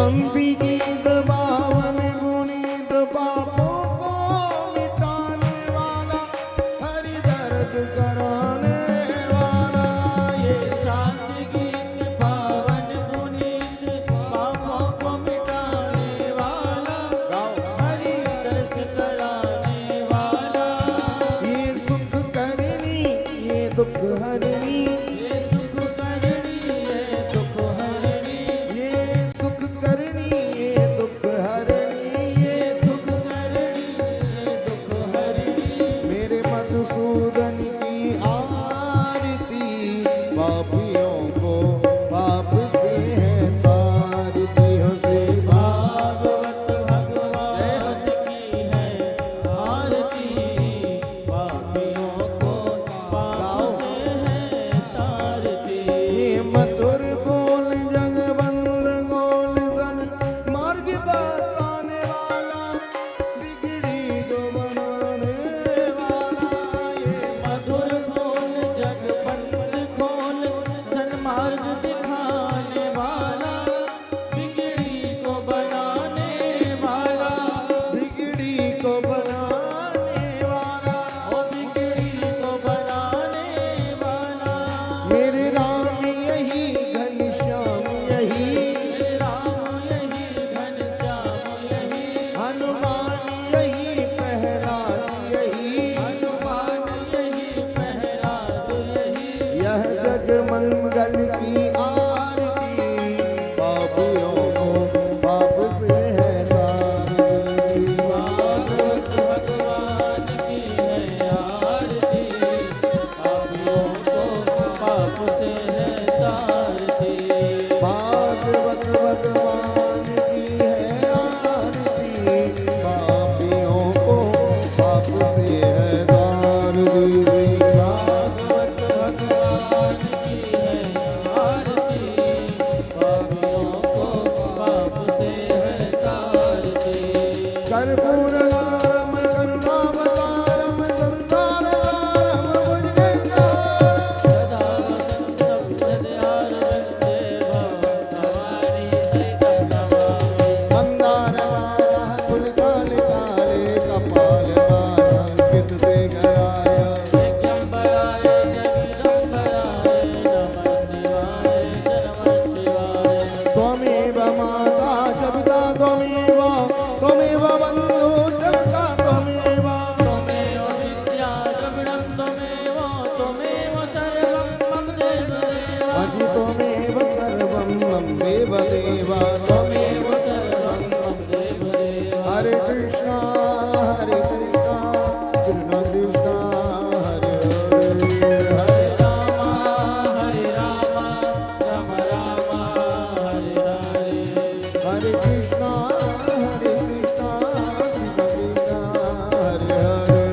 शांति गीत बावन गुणित पापों को मिटाने वाला, हरि दर्द कराने वाला। ये शांति गीत पावन गुणित पापों को मिटाने वाला, हरि दर्श कराने वाला। ये सुख करनी ये दुख हरनी, ये सुख करनी ये दुख हरनी, ये सुख करनी ये दुख हरनी, ये सुख करनी ये दुख हरनी। मेरे मधुसूदन की आरती, पापियों को पाप से है तारती। हो से भागवत भगवान की है आरती, पापियों को पाप से है तारती। ये मधुर बोल जगबंद गोल सन, मार्ग बताने वाला, बिगड़ी को बनाने वाला। ये मधुर बोल जग बंद खोल, सन्मार्ग दिखाने वाला, बिगड़ी को बनाने वाला। बिगड़ी को बनाने वाला, ओ बिगड़ी को बनाने वाला। मेरे राम यही घनश्याम यही, मेरे राम यही घनश्याम यही, हनुमान यही प्रहलाद यही, हनुमान यही प्रहलाद यही। यह जग मंगल की आरती, पापियों को पाप से है तारती। भागवत भगवान की है आरती, पापियों को पाप से है तारती। भागवत भगवान की है आरती, पापियों को पाप से है तारती। भागवत भगवान की है आरती, पापियों को पाप से है तारती। कर्पूरगारम करुणावतारम संसारसारम भुजगेन्द्रहारम, सदा संतं हृदयारविन्दे भवानी सहितं नमामि। मंदारमाला फुलकालिकाले कपालभाराङ्कित से कराय, दिगंबराय जगदम्बराय नमः शिवाय नमः शिवाय। त्वमेव माता च पिता त्वमेव, त्वमेव बन्धु च पिता त्वमेव, त्वमेव विद्या द्रविणं त्वमेव, त्वमेव सर्वं मम देवदेव। अजि त्वमेव सर्वं मम देवदेव। त्वमेव सर्वं मम देवदेव। हरे कृष्णा कृष्णा कृष्णा हरे हरे, हरे राम राम राम हरे हरे। हरे कृष्णा कृष्णा कृष्णा हरे हरे,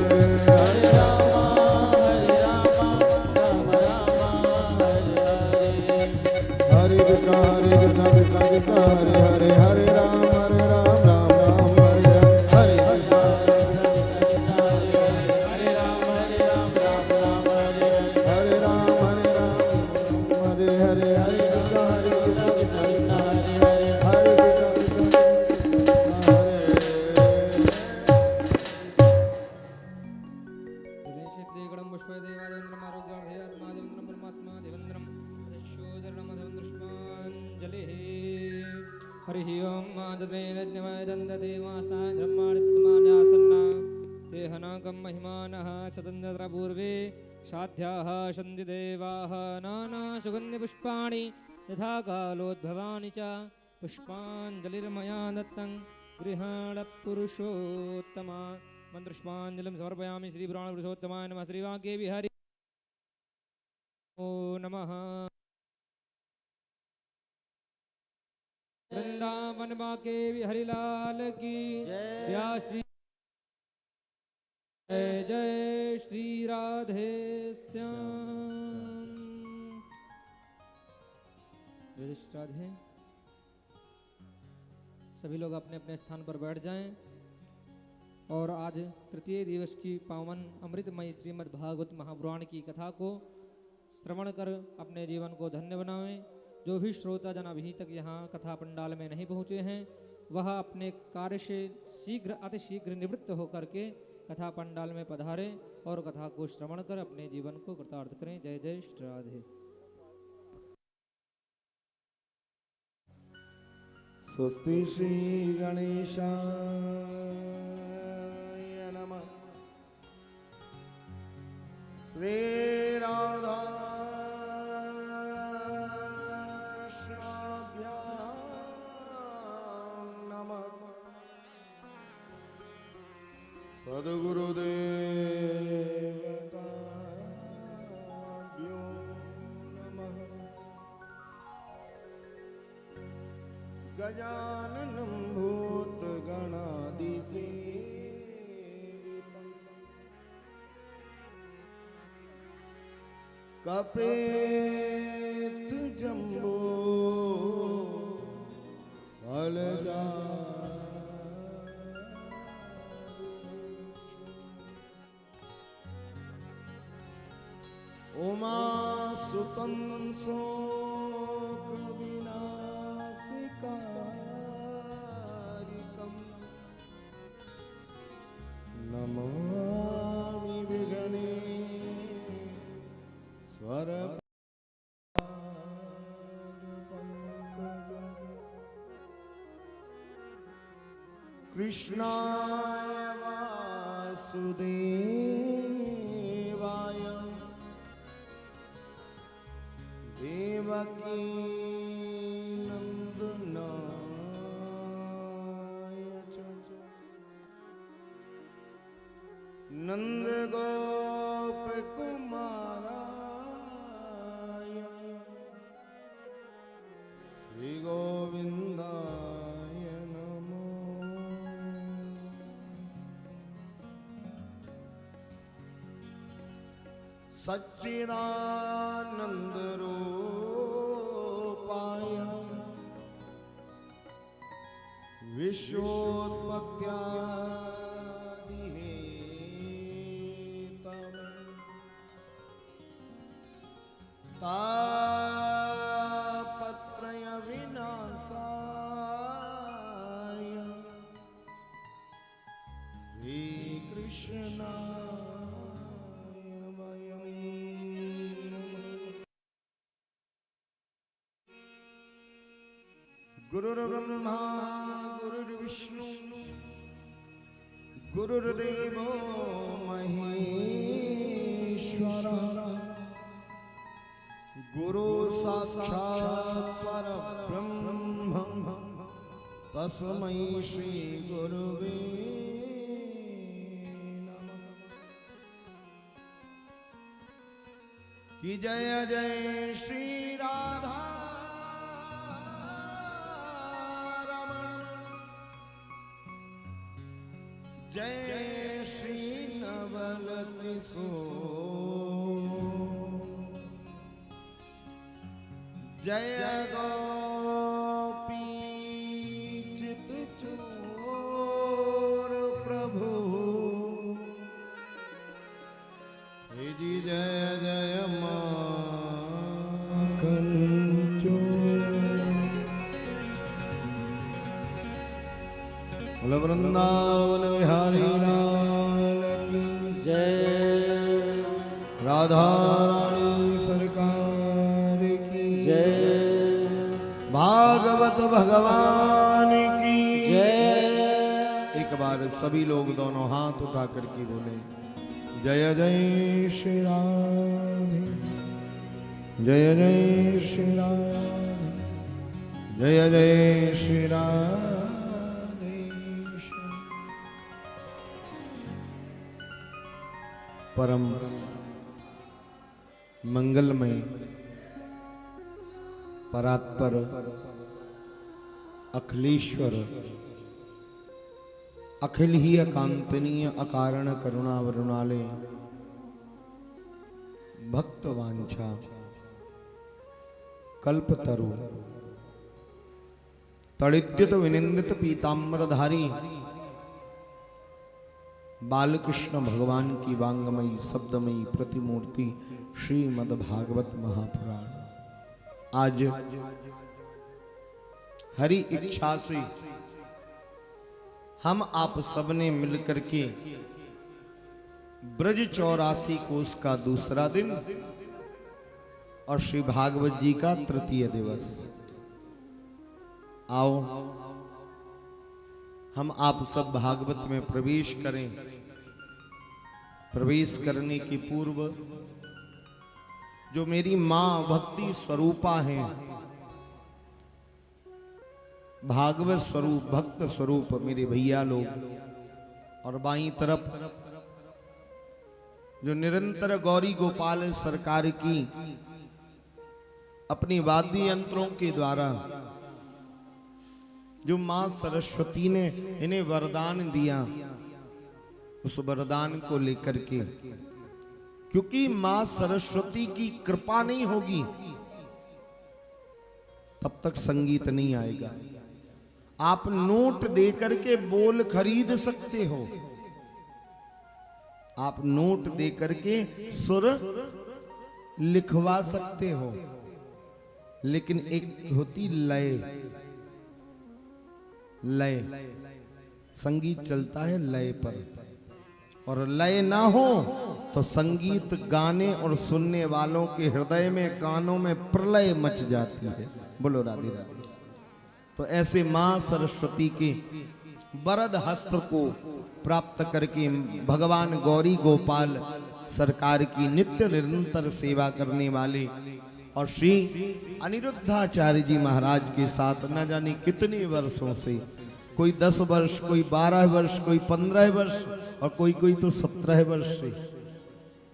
हरे राम राम हरे हरे। हरे कृष्णा कृष्णा कृष्णा हरे हरे, हरे राम राम राम हरे हरे, हरे कृष्णा हरे राम राम राम हरे हरे। हरे राम हरे हरे, हरे कृष्णा कृष्णा कृष्णा हरे हरे। हरे कृष्णा कृष्णा हरे दिवेशेत्रेकडं पुष्पे देवादेवेन्द्रमारोग्यार्थेयात्मादेवेन्द्रं परमात्मा देवेन्द्रं यशोधरणमधवेन्द्रष्माञ्जलिः। हरिः ओं मातृज्ञमयदन्तदेवास्ताय ब्रह्माणि प्रथमान्यासन्ना तेहनाकं महिमानः शतन्द्र पूर्वे साध्याः सन्ति देवाः नानासुगन्धिपुष्पाणि यथा कालोद्भवानि च पुष्पाञ्जलिर्मया दत्तं गृहाण पुरुषोत्तमा। मंत्रुष्पाञ्जलिं समर्पयामि श्रीपुराणपुरुषोत्तमाय नमः। श्रीवाक्ये विहरि ओ नमः। वृंदावन बाके हरिलाल की व्यास जी। जय जय श्री राधे श्याम। जय श्री राधे। सभी लोग अपने अपने स्थान पर बैठ जाएं और आज तृतीय दिवस की पावन अमृतमयी श्रीमद् भागवत महापुराण की कथा को श्रवण कर अपने जीवन को धन्य बनावें। जो भी श्रोताजन अभी तक यहाँ कथा पंडाल में नहीं पहुँचे हैं वह अपने कार्य से शीघ्र अतिशीघ्र निवृत्त होकर के कथा पंडाल में पधारें और कथा को श्रवण कर अपने जीवन को कृतार्थ करें। जय जय श्री राधे। स्वस्ति श्री गणेशाय नमः। श्री राधा सद्गुरुदेव नमः। गजाननं भूतगणादिसेवितं कपेतजम्बो फलजा उमासुतं शोकविनाशकारिकं नमामि विघ्नेश्वरपादपङ्कजं। कृष्णाय वासुदेवाय देवकी नंदनाय च नंदगोपकुमाराय श्री गोविंदाय नमो। सच्चिदानंद रूपाय विश्वोत्पत्त्यादिहेतवे तापत्रय विनाशाय श्री कृष्णाय वयम्। गुरुर्ब्रह्मा गुरुर्विष्णु गुरुर्देवो महेश्वरः गुरु साक्षात् परब्रह्म तस्मै श्री गुरुवे नमः। कि जय जय श्री राधा जय श्री नवल किशोर जय गोपी चित चोर प्रभु हे जी जय जय माखन चोर। बोल वृंदावन बिहारी लाल की जय। राधा रानी सरकार की जय। भागवत भगवान की जय। एक बार सभी लोग दोनों हाथ उठा करके बोले जय जय श्री राधे जय जय श्री राधे जय जय श्री राधे। परम मंगलमय परात्पर अखिलेश्वर अखिल ही अकांतनीय अकारण करुणा वरुणाले भक्त वांछा कल्पतरु तड़िद्युत विनिंदित पीताम्बरधारी बालकृष्ण भगवान की वांगमयी शब्दमयी प्रतिमूर्ति श्रीमद् भागवत महापुराण आज हरि इच्छा से हम आप सबने मिलकर के ब्रज 84 कोष का दूसरा दिन और श्री भागवत जी का तृतीय दिवस। आओ हम आप सब भागवत में प्रवेश करें। प्रवेश करने के पूर्व जो मेरी मां भक्ति स्वरूपा हैं, भागवत स्वरूप भक्त स्वरूप मेरे भैया लोग, और बाईं तरफ जो निरंतर गौरी गोपाल सरकार की अपनी वाद्य यंत्रों के द्वारा जो मां सरस्वती ने इन्हें वरदान दिया, उस वरदान को लेकर के, क्योंकि मां सरस्वती की कृपा नहीं होगी तब तक संगीत नहीं आएगा। आप नोट दे करके बोल खरीद सकते हो, आप नोट दे करके सुर लिखवा सकते हो, लेकिन एक होती लय। लय संगीत चलता है लय पर, और लय ना हो तो संगीत गाने और सुनने वालों के हृदय में कानों में प्रलय मच जाती है। बोलो राधे राधे। तो ऐसे मां सरस्वती के वरद हस्त को प्राप्त करके भगवान गौरी गोपाल सरकार की नित्य निरंतर सेवा करने वाले और श्री अनिरुद्धाचार्य जी महाराज के साथ न जाने कितने वर्षों से, कोई 10 वर्ष, कोई 12 वर्ष, कोई 15 वर्ष और कोई तो 17 वर्ष से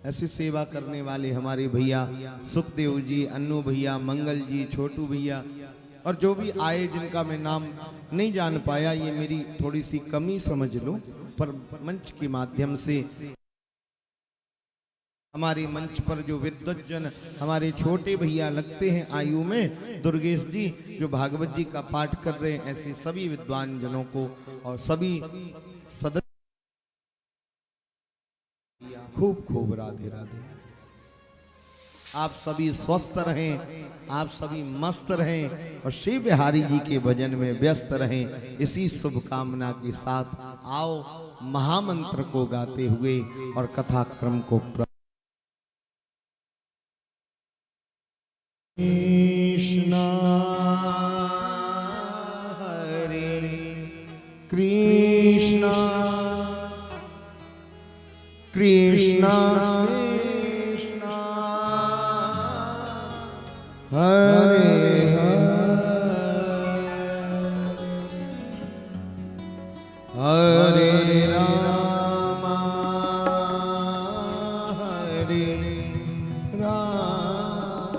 ऐसी सेवा करने वाले हमारे भैया सुखदेव जी, अन्नू भैया, मंगल जी, छोटू भैया और जो भी आए जिनका मैं नाम नहीं जान पाया, ये मेरी थोड़ी सी कमी समझ लो, पर मंच के माध्यम से हमारे मंच पर जो विद्वज्जन हमारे छोटे भैया लगते हैं आयु में, दुर्गेश जी जो भागवत जी का पाठ कर रहे हैं, ऐसे सभी विद्वान जनों को और सभी सदस्य खूब खूब राधे राधे। आप सभी स्वस्थ रहें, आप सभी मस्त रहें और श्री बिहारी जी के भजन में व्यस्त रहें, इसी शुभकामना के साथ आओ महामंत्र को गाते हुए और कथा क्रम को कृष्णा हरे कृष्णा कृष्णा कृष्णा हरे हरे राम हरे राम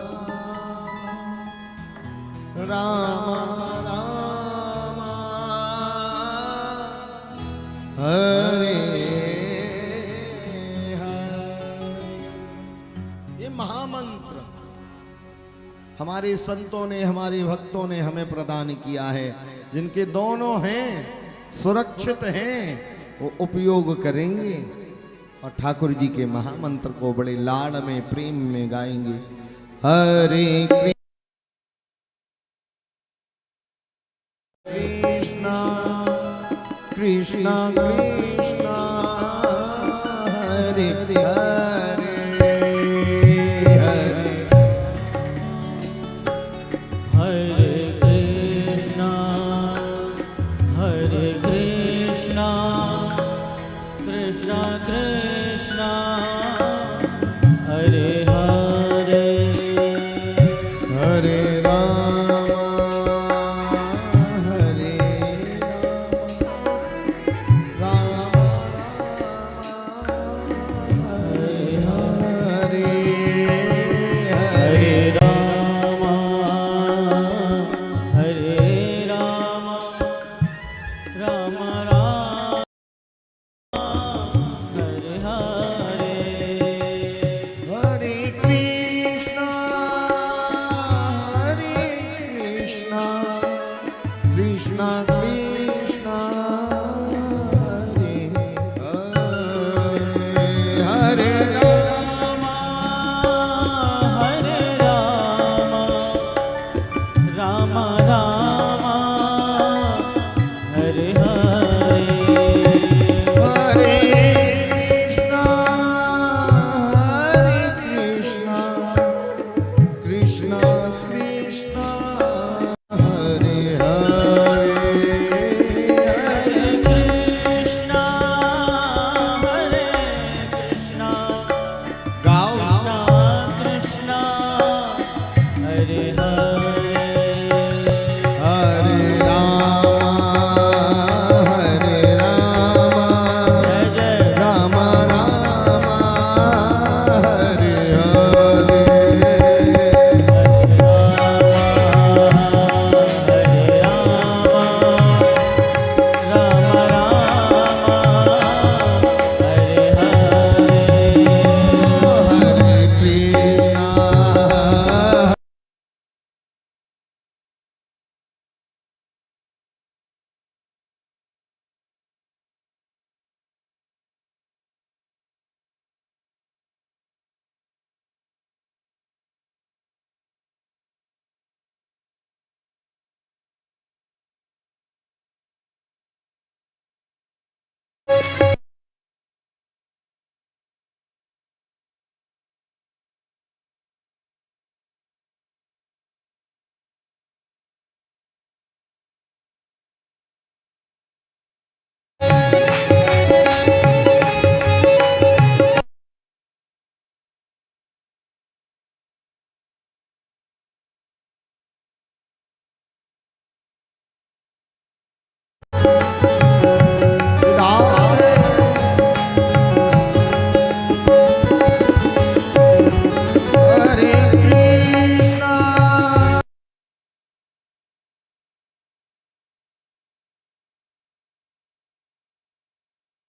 राम राम हरे महामंत्र हमारे संतों ने, हमारे भक्तों ने हमें प्रदान किया है। जिनके दोनों हैं, सुरक्षित हैं, वो उपयोग करेंगे और ठाकुर जी के महामंत्र को बड़े लाड़ में, प्रेम में गाएंगे। हरे कृष्णा कृष्णा कृष्णा हरे हरे कृष्णा कृष्णा हरे हरे हरे राम हरे राम राम हरे हरे हरे राम हरे राम राम राम हरे हरे हरे कृष्णा कृष्णा कृष्णा हरे हरे हरे हरे राम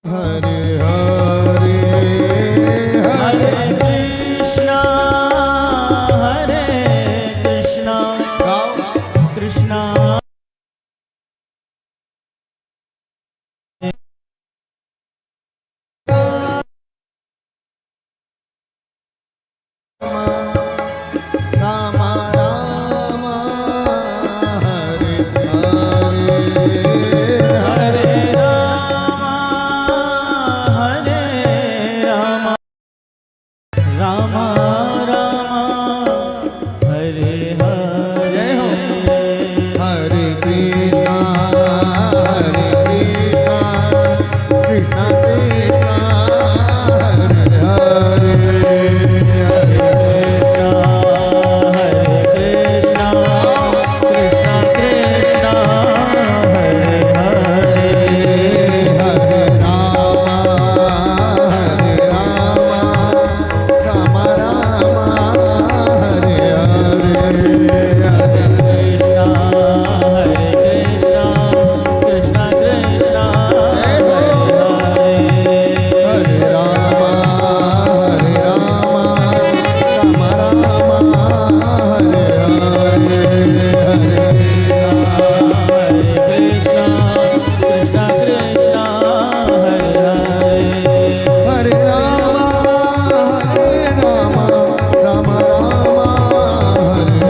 हरे हरे हरे कृष्णा कृष्णा राम राम हरे हरे हरे राम राम राम हरे हरे जय हो हरे कृष्णा कृष्णा कृष्णा हरे हरे हरे कृष्णा कृष्णा कृष्णा हरे हरे हरे राम राम राम हरे हरे हरे कृष्णा कृष्णा कृष्णा हरे हरे हरे राम राम राम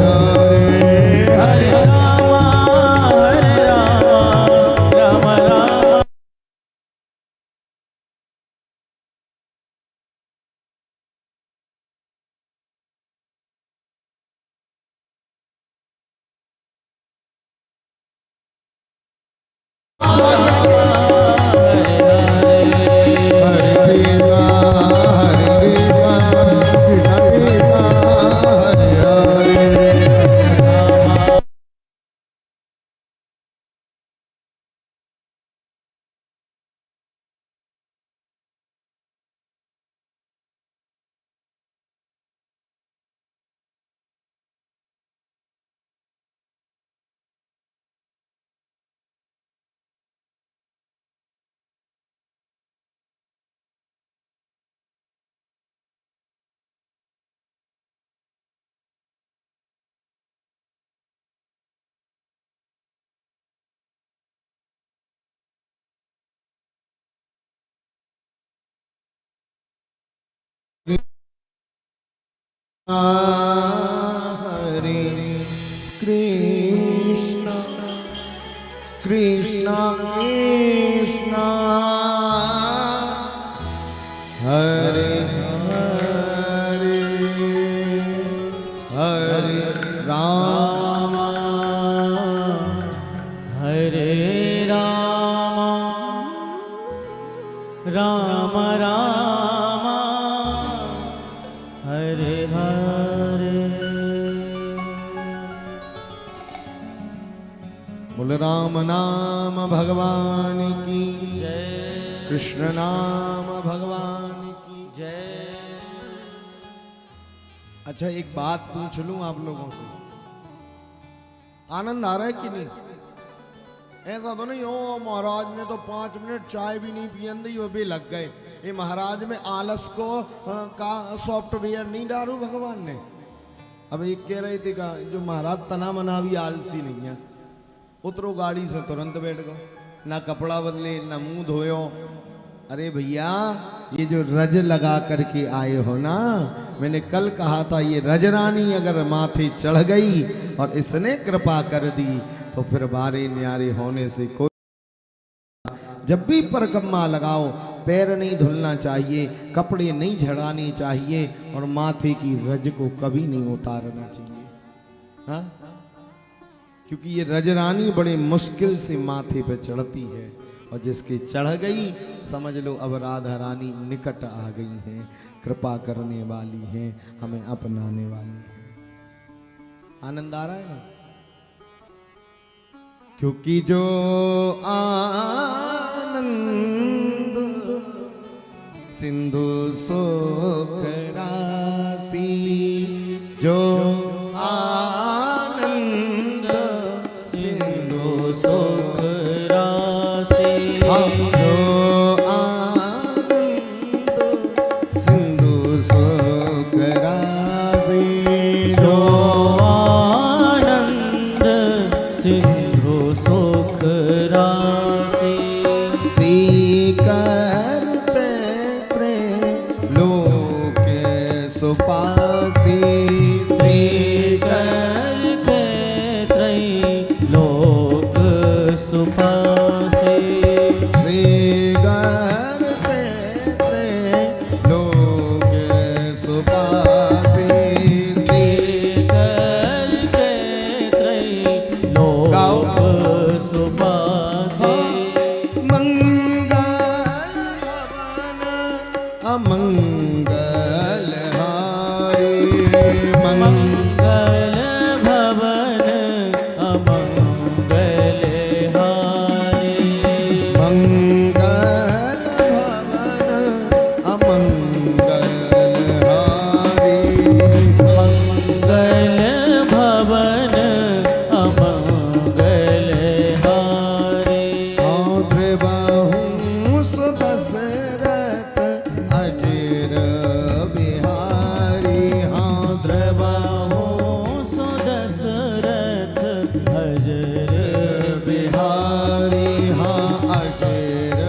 हरे हरे हरे कृष्णा कृष्णा कृष्णा हरे हरे हरे राम राम राम हरे हरे हरे राम राम राम हरे कृष्णा कृष्णा कृष्णा हरे हरे हरे कृष्णा कृष्णा कृष्णा हरे हरे हरे राम हरे राम राम राम हरे हरे बोल राम नाम भगवान की जय कृष्ण नाम भगवान की जय अच्छा एक बात पूछ लूं आप लोगों से आनंद आ रहा है कि नहीं ऐसा तो नहीं हो महाराज ने तो 5 मिनट चाय भी नहीं पियन दी वो भी लग गए ये महाराज में आलस को का सॉफ्टवेयर नहीं डालू भगवान ने अब एक कह रहे थे का जो महाराज तना मना भी आलसी नहीं है उतरो गाड़ी से तुरंत बैठ गो ना कपड़ा बदले ना मुंह धोयो अरे भैया ये जो रज लगा करके आए हो ना मैंने कल कहा था ये रजरानी अगर माथे चढ़ गई और इसने कृपा कर दी तो फिर बारे न्यारे होने से कोई जब भी परिक्रमा लगाओ पैर नहीं धुलना चाहिए कपड़े नहीं झड़ाने चाहिए और माथे की रज को कभी नहीं उतारना चाहिए हाँ क्योंकि ये रजरानी बड़े मुश्किल से माथे पे चढ़ती है और जिसकी चढ़ गई समझ लो अब राधा रानी निकट आ गई हैं कृपा करने वाली हैं हमें अपनाने वाली हैं आनंद आ रहा है ना क्योंकि जो आनंद सिंधु सुख राशि जो आनंद सिंधु सुख राशि हम जो करते लोके सुपासी करते त्रैलोक सुपासी करते लोके सुपासी करते त्रैलोक सुपासी अमंगल हारी मंगल भवन अमंगल हारी मंगल भवन अमंगल हारी मंगल भवन अमंगल हारी ध्रुवहूँ सुदशरथ अजर बिहारी हाँ ध्रुवहूँ सुदशरथ अजर बिहारी हाँ अजर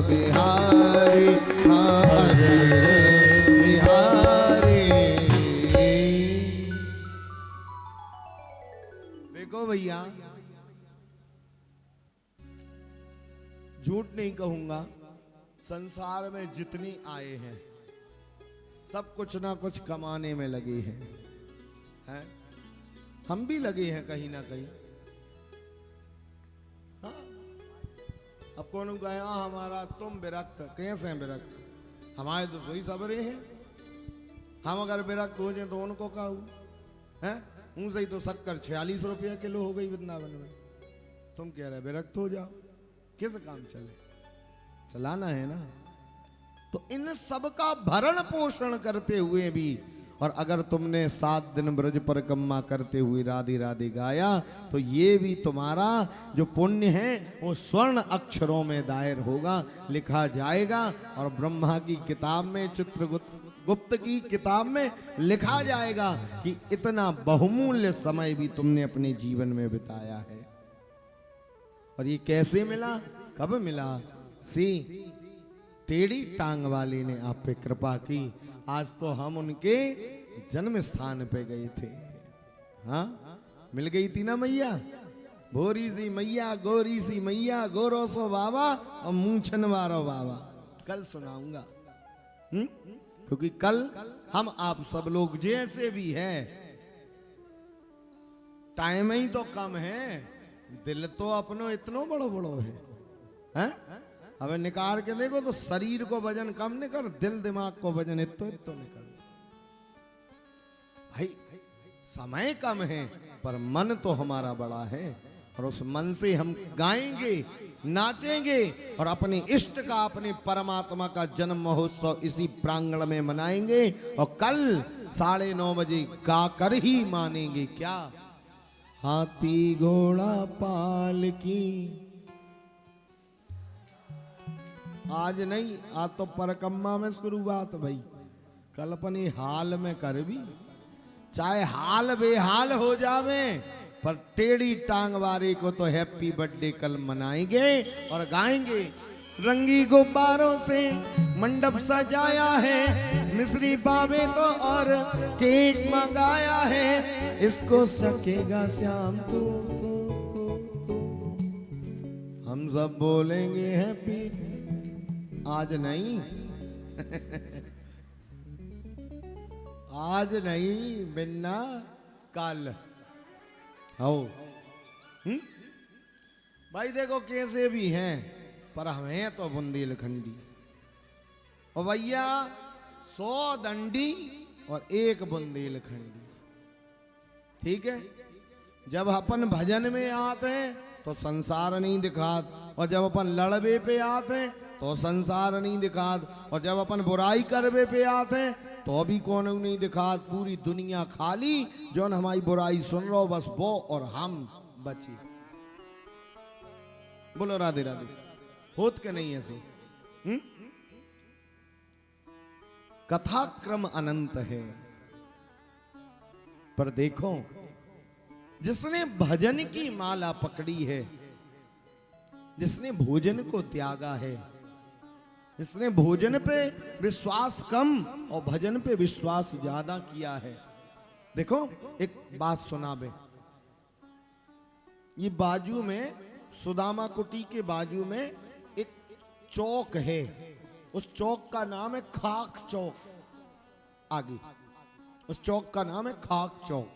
बिहारी हाँ अजर बिहारी। देखो भैया, झूठ नहीं कहूंगा, संसार में जितनी आए हैं सब कुछ ना कुछ कमाने में लगे हैं? हम भी लगे हैं कहीं ना कहीं। हाँ? अब कौन गया हमारा तुम विरक्त, कैसे हैं विरक्त? हमारे तो सोई सबरे हैं। हम अगर विरक्त हो जाए तो उनको कहूँ हैं? उनसे ही तो शक्कर 46 रुपया किलो हो गई वृंदावन में। तुम कह रहे विरक्त हो जाओ, किस काम चले? चलाना है ना। तो इन सब का भरण पोषण करते हुए भी, और अगर तुमने 7 दिन ब्रज परिक्रमा करते हुए राधे राधे गाया तो ये भी तुम्हारा जो पुण्य है वो स्वर्ण अक्षरों में दायर होगा, लिखा जाएगा। और ब्रह्मा की किताब में, चित्रगुप्त की किताब में लिखा जाएगा कि इतना बहुमूल्य समय भी तुमने अपने जीवन में बिताया है। और ये कैसे मिला, कब मिला? श्री टेढ़ी टांग वाले ने आप पे कृपा की। आज तो हम उनके जन्म स्थान पे गए थे। हाँ, मिल गई थी ना मैया, भोरी सी मैया, गोरी सी मैया, गोरो सो बाबा और मूंछन वारो बाबा। कल सुनाऊंगा, क्योंकि कल हम आप सब लोग जैसे भी हैं, टाइम ही तो कम है, दिल तो अपनो इतनो बड़ो बड़ो है? अब निकाल के देखो तो शरीर को वजन कम नहीं कर, दिल दिमाग को वजन इतो इतो निकल। भाई समय कम है पर मन तो हमारा बड़ा है, और उस मन से हम गाएंगे, नाचेंगे और अपने इष्ट का, अपने परमात्मा का जन्म महोत्सव इसी प्रांगण में मनाएंगे। और कल 9:30 बजे गाकर ही मानेंगे। क्या? हाथी घोड़ा पालकी। आज नहीं, आज तो परिक्रमा में शुरुआत भाई, कल अपनी हाल में कर भी, चाहे हाल बेहाल हो जावे, पर टेढ़ी टांग वाले को तो हैप्पी बर्थडे कल मनाएंगे और गाएंगे। रंगी गुब्बारों से मंडप सजाया है, मिश्री पावे तो और केक मंगाया है, इसको सकेगा श्याम तू। हम सब बोलेंगे हैप्पी। आज नहीं आज नहीं बिन्ना, कल आओ। भाई देखो कैसे भी हैं, पर हमें तो बुंदेलखंडी। और भैया 100 दंडी और 1 बुंदेलखंडी, ठीक है? जब अपन भजन में आते हैं तो संसार नहीं दिखात, और जब अपन लड़बे पे आते हैं तो संसार नहीं दिखात, और जब अपन बुराई करबे पे आते हैं तो भी कौन नहीं दिखात। पूरी दुनिया खाली, जो हमारी बुराई सुन रहो बस वो और हम बचे। बोलो राधे राधे। होत के नहीं ऐसे? कथा क्रम अनंत है, पर देखो जिसने भजन की माला पकड़ी है जिसने भोजन को त्यागा है, जिसने भोजन पे विश्वास कम और भजन पे विश्वास ज्यादा किया है। देखो एक बात सुना बे, ये बाजू में सुदामा कुटी के बाजू में एक चौक है, उस चौक का नाम है खाक चौक। आगे उस चौक का नाम है खाक चौक।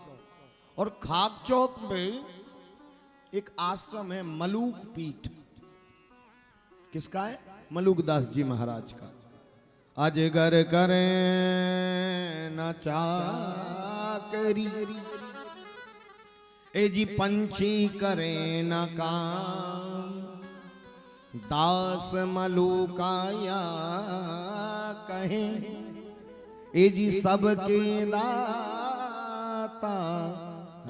और खाक चौक में एक आश्रम है मलूक पीठ। किसका है? मलूक दास जी महाराज का। अजगर करे न चाकरी, ए जी पंछी करे न काम, दास मलूकाया कहे, ए जी सबके दाता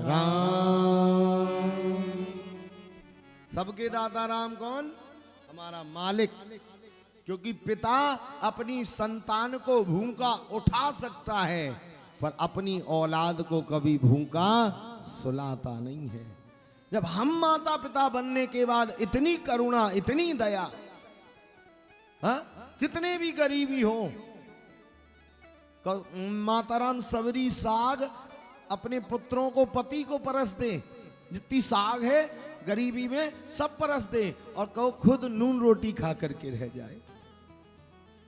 राम। सबके दाता राम कौन? हमारा मालिक। क्योंकि पिता अपनी संतान को भूखा उठा सकता है, पर अपनी औलाद को कभी भूखा सुलाता नहीं है। जब हम माता पिता बनने के बाद इतनी करुणा, इतनी दया, कितने भी गरीबी हो, माताराम सबरी साग अपने पुत्रों को, पति को परस दे, जितनी साग है गरीबी में सब परस दे, और कहो खुद नून रोटी खा करके रह जाए।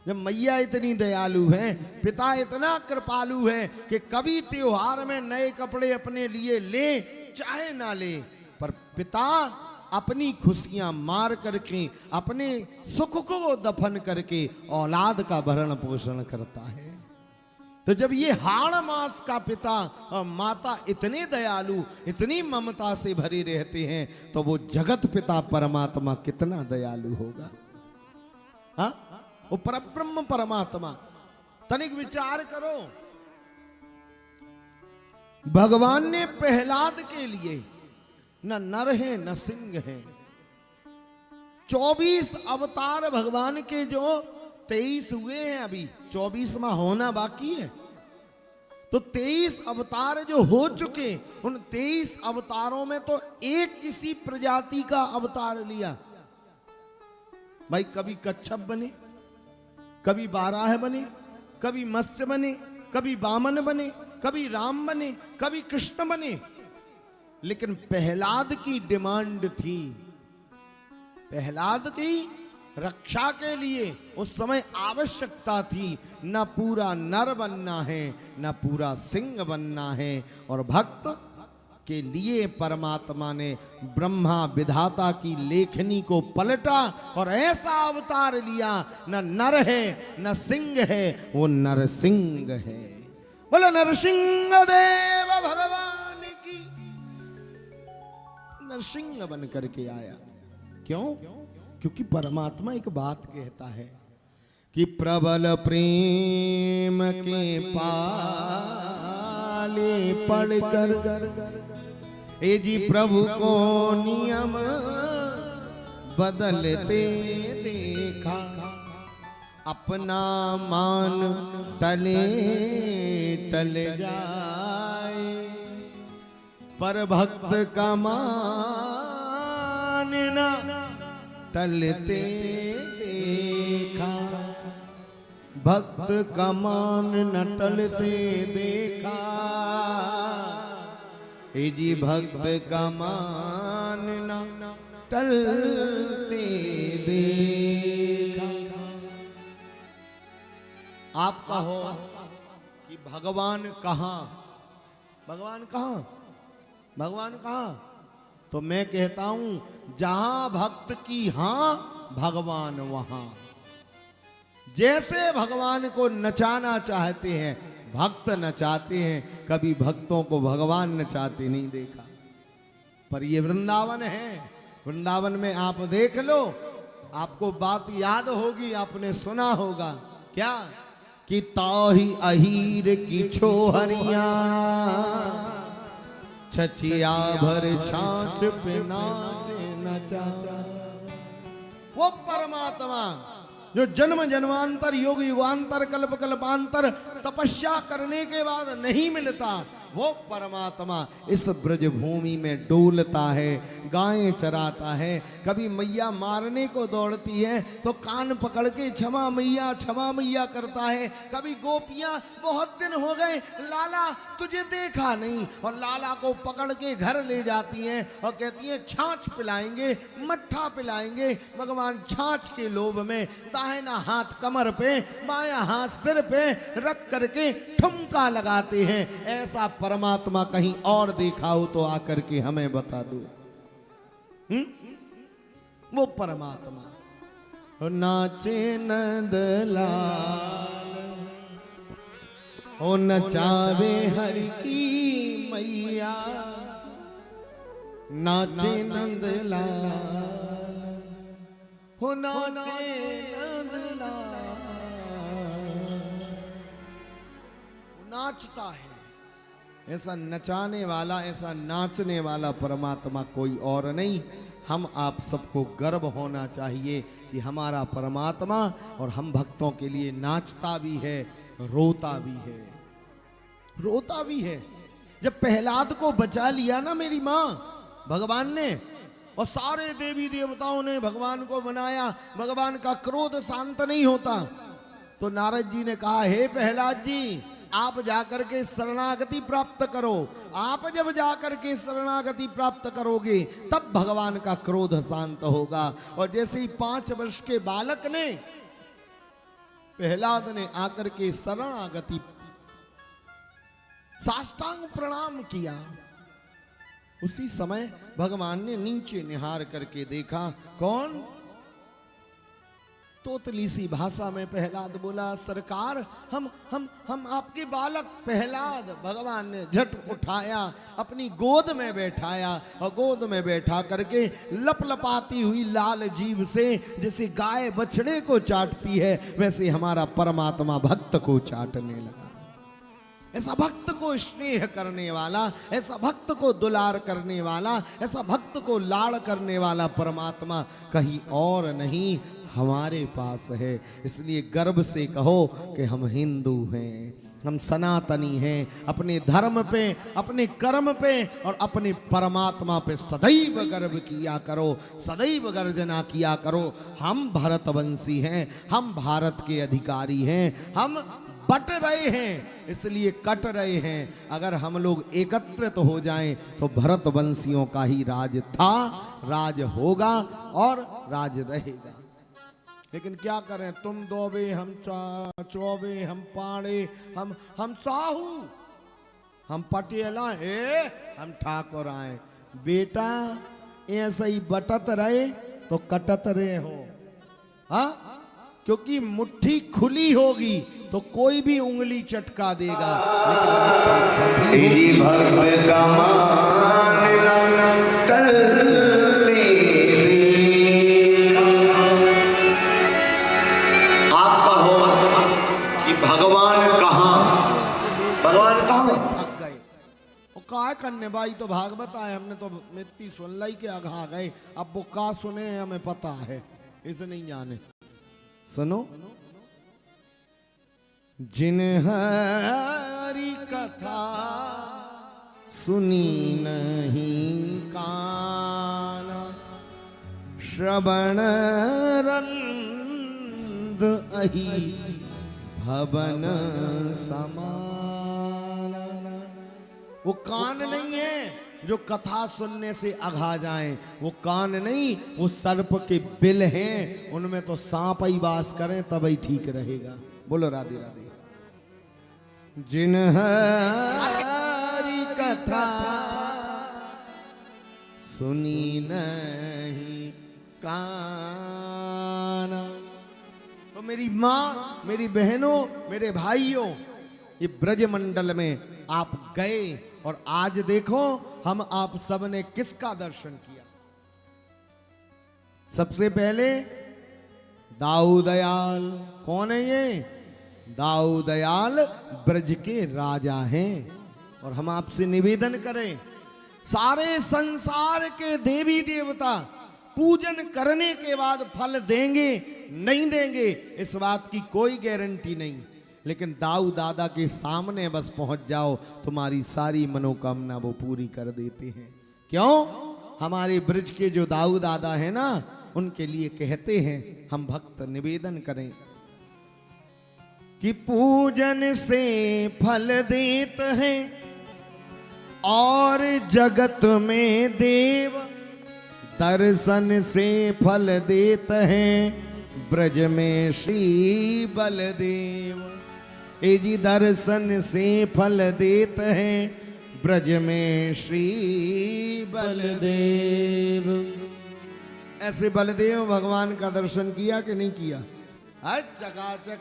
जब मैया इतनी दयालु है, पिता इतना कृपालु है कि कभी त्योहार में नए कपड़े अपने लिए ले चाहे ना ले, पर पिता अपनी खुशियां मार करके, अपने सुख को दफन करके औलाद का भरण पोषण करता है। तो जब ये हाड़ मास का पिता और माता इतने दयालु, इतनी ममता से भरे रहते हैं, तो वो जगत पिता परमात्मा कितना दयालु होगा। हाँ, वो परब्रह्म परमात्मा। तनिक विचार करो, भगवान ने प्रहलाद के लिए न नर है न सिंह है, 24 अवतार भगवान के जो 23 हुए हैं, अभी 24वां होना बाकी है। तो 23 अवतार जो हो चुके, उन 23 अवतारों में तो एक किसी प्रजाति का अवतार लिया। भाई कभी कच्छप बने, कभी बाराह बने, कभी मत्स्य बने, कभी वामन बने, कभी राम बने, कभी कृष्ण बने। लेकिन प्रहलाद की डिमांड थी, प्रहलाद की रक्षा के लिए उस समय आवश्यकता थी, न पूरा नर बनना है, न पूरा सिंह बनना है। और भक्त के लिए परमात्मा ने ब्रह्मा विधाता की लेखनी को पलटा और ऐसा अवतार लिया, न नर है न सिंह है, वो नरसिंह है। बोलो नरसिंह देव भगवान की। नरसिंह बन करके आया। क्यों? क्योंकि परमात्मा एक बात कहता है कि प्रबल प्रेम के पाले पड़कर, ए जी प्रभु को नियम बदलते देखा, अपना मान टले टल जाए, पर भक्त का मान ना टलते देखा, भक्त का मान न टलते देखा, ए जी भक्त का मान न टलते देखा। आप कहो कि भगवान कहाँ? भगवान कहाँ? भगवान कहाँ? तो मैं कहता हूं, जहां भक्त की हां, भगवान वहां। जैसे भगवान को नचाना चाहते हैं, भक्त नचाते हैं, कभी भक्तों को भगवान नचाते नहीं देखा। पर ये वृंदावन है, वृंदावन में आप देख लो, आपको बात याद होगी, आपने सुना होगा क्या कि ताही अहीर की छोहरिया, छचिया भर छाछ पे नाचे नचा। वो परमात्मा जो जन्म जन्मांतर, युग युगांतर, कल्प कल्पांतर तपस्या करने के बाद नहीं मिलता, वो परमात्मा इस ब्रज भूमि में डोलता है, गायें चराता है। कभी मैया मारने को दौड़ती है तो कान पकड़ के क्षमा मैया करता है। कभी गोपियां बहुत दिन हो गए लाला तुझे देखा नहीं, और लाला को पकड़ के घर ले जाती हैं और कहती हैं छाछ पिलाएंगे, मट्ठा पिलाएंगे। भगवान छाछ के लोभ में दाहिना हाथ कमर पे, बायां हाथ सिर पे रख करके ठुमका लगाते हैं। ऐसा परमात्मा कहीं और देखा हो तो आकर के हमें बता दो। वो परमात्मा नाचे नंदलाल, ओ नचावे हरि की मैया, नाचे नंदलाल, हो नाचे नंदलाल। नाचता है, ऐसा नचाने वाला, ऐसा नाचने वाला परमात्मा कोई और नहीं। हम आप सबको गर्व होना चाहिए कि हमारा परमात्मा और हम भक्तों के लिए नाचता भी है, रोता भी है, रोता भी है। जब प्रहलाद को बचा लिया ना मेरी माँ भगवान ने, और सारे देवी देवताओं ने भगवान को बनाया, भगवान का क्रोध शांत नहीं होता, तो नारद जी ने कहा हे प्रहलाद जी आप जाकर के शरणागति प्राप्त करो। आप जब जाकर के शरणागति प्राप्त करोगे तब भगवान का क्रोध शांत होगा। और जैसे ही 5 वर्ष के बालक ने, प्रहलाद ने आकर के शरणागति साष्टांग प्रणाम किया, उसी समय भगवान ने नीचे निहार करके देखा। कौन? तोतली सी भाषा में प्रहलाद बोला सरकार हम आपके बालक प्रहलाद। भगवान ने झट उठाया, अपनी गोद में बैठाया, और गोद में बैठा करके लपलपाती हुई लाल जीभ से जैसे गाय बछड़े को चाटती है वैसे हमारा परमात्मा भक्त को चाटने लगा। ऐसा भक्त को स्नेह करने वाला, ऐसा भक्त को दुलार करने वाला, ऐसा भक्त को लाड़ करने वाला परमात्मा कहीं और नहीं हमारे पास है। इसलिए गर्व से कहो कि हम हिंदू हैं, हम सनातनी हैं। अपने धर्म पे, अपने कर्म पे और अपने परमात्मा पे सदैव गर्व किया करो, सदैव गर्जना किया करो। हम भारतवंशी हैं, हम भारत के अधिकारी हैं, हम बट रहे हैं इसलिए कट रहे हैं। अगर हम लोग एकत्रित हो जाएं तो भरतवंशियों का ही राज था, राज होगा और राज रहेगा। लेकिन क्या करें, तुम दोबे, हम चौबे, हम पाड़े, हम साहू, हम पटेला, हम ठाकुर आए। बेटा ऐसे ही बटत रहे तो कटत रहे हो, हाँ? क्योंकि मुट्ठी खुली होगी तो कोई भी उंगली चटका देगा, लेकिन भक्त का काय करने भाई तो भागवत आए, हमने तो मिट्टी सुन लाई के आघा गए। अब वो का सुने हमें पता है, इसे नहीं जाने। सुनो, जिन हरि कथा सुनी नहीं काना, श्रवण रंद अहि भवन समान। वो कान नहीं है जो कथा सुनने से अघा जाएं, वो कान नहीं, वो सर्प के बिल हैं, उनमें तो सांप ही वास करें तब ही ठीक रहेगा। बोलो राधे राधे। जिन हरि कथा सुनी नहीं काना। तो मेरी माँ, मेरी बहनों, मेरे भाइयों, ये ब्रज मंडल में आप गए और आज देखो हम आप सब ने किसका दर्शन किया। सबसे पहले दाऊ दयाल। कौन है ये? दाऊ दयाल ब्रज के राजा हैं। और हम आपसे निवेदन करें, सारे संसार के देवी देवता पूजन करने के बाद फल देंगे नहीं देंगे इस बात की कोई गारंटी नहीं, लेकिन दाऊ दादा के सामने बस पहुंच जाओ, तुम्हारी सारी मनोकामना वो पूरी कर देते हैं। क्यों? हमारे ब्रज के जो दाऊ दादा है ना, उनके लिए कहते हैं हम भक्त निवेदन करें कि पूजन से फल देत हैं और जगत में देव, दर्शन से फल देत हैं ब्रज में श्री बलदेव। ए जी दर्शन से फल देत हैं ब्रज में श्री बलदेव। ऐसे बलदेव भगवान का दर्शन किया कि नहीं किया? आज चकाचक।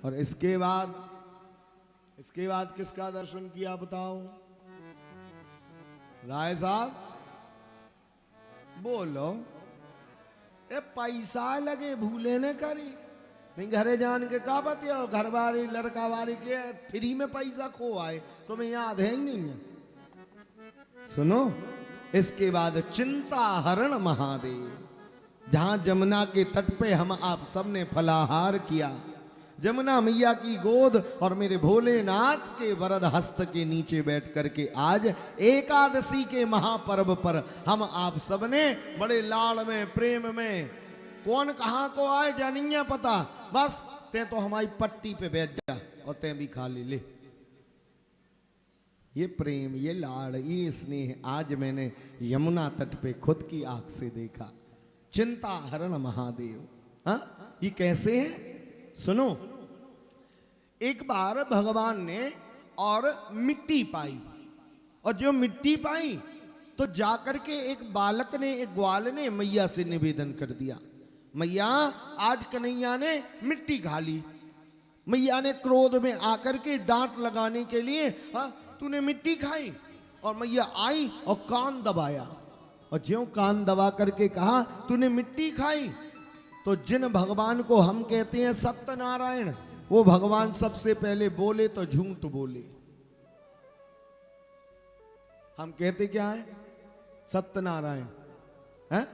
और इसके बाद किसका दर्शन किया बताओ राय साहब, बोलो। ए पैसा लगे भूले न करी, नहीं घरे जान के का बतिया, घर वाली लड़का वाली के फ्री में पैसा खो आए, तुम्हें याद है ही नहीं है। सुनो, इसके बाद चिंता हरण महादेव, जहां जमुना के तट पे हम आप सब ने फलाहार किया, जमुना मैया की गोद और मेरे भोलेनाथ के वरद हस्त के नीचे बैठ करके आज एकादशी के महापर्व पर हम आप सब ने बड़े लाड़ में प्रेम में, कौन कहां को आए जानिया पता, बस ते तो हमारी पट्टी पे बैठ जा और ते भी खा ले। ये प्रेम, ये लाड़, ये स्नेह आज मैंने यमुना तट पे खुद की आंख से देखा। चिंता हरण महादेव, हाँ ये कैसे है? सुनो, एक बार भगवान ने और मिट्टी पाई, और जो मिट्टी पाई तो जाकर के एक बालक ने, एक ग्वाल ने मैया से निवेदन कर दिया, मैया आज कन्हैया ने मिट्टी खा ली। मैया ने क्रोध में आकर के डांट लगाने के लिए, हाँ तूने मिट्टी खाई, और मैया आई और कान दबाया, और ज्यों कान दबा करके कहा तूने मिट्टी खाई, तो जिन भगवान को हम कहते हैं सत्यनारायण, वो भगवान सबसे पहले बोले तो झूठ बोले। हम कहते क्या है? सत्यनारायण है।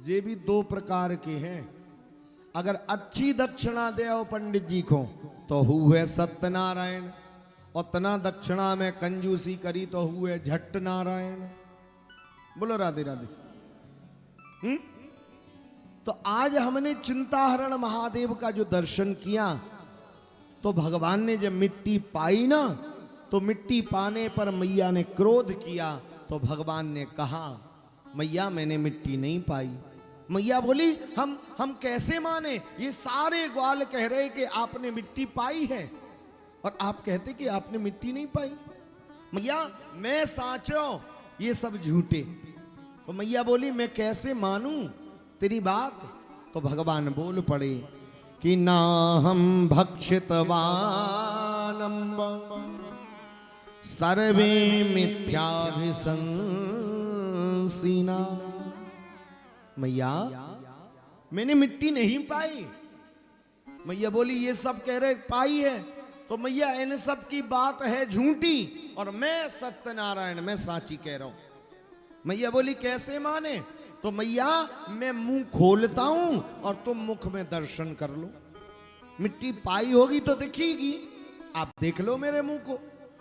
ये भी दो प्रकार के हैं। अगर अच्छी दक्षिणा दे पंडित जी को तो हुए सत्यनारायण, और तना दक्षिणा में कंजूसी करी तो हुए झट नारायण। बोलो राधे राधे। तो आज हमने चिंताहरण महादेव का जो दर्शन किया, तो भगवान ने जब मिट्टी पाई ना, तो मिट्टी पाने पर मैया ने क्रोध किया, तो भगवान ने कहा मैया मैंने मिट्टी नहीं पाई। मैया बोली हम कैसे माने, ये सारे ग्वाल कह रहे कि आपने मिट्टी पाई है और आप कहते कि आपने मिट्टी नहीं पाई। मैया मैं साचो, ये सब झूठे। तो मैया बोली मैं कैसे मानूं तेरी बात? तो भगवान बोल पड़े कि ना हम भक्षितवानम सर्वे मिथ्याभिशंसिना। मैया मैंने मिट्टी नहीं पाई। मैया बोली ये सब कह रहे पाई है, तो मैया इन सब की बात है झूठी, और मैं सत्यनारायण मैं साची कह रहा हूं। मैया बोली कैसे माने? तो मैया मैं मुंह खोलता हूं और तुम मुख में दर्शन कर लो। मिट्टी पाई होगी तो दिखेगी, आप देख लो मेरे मुंह को।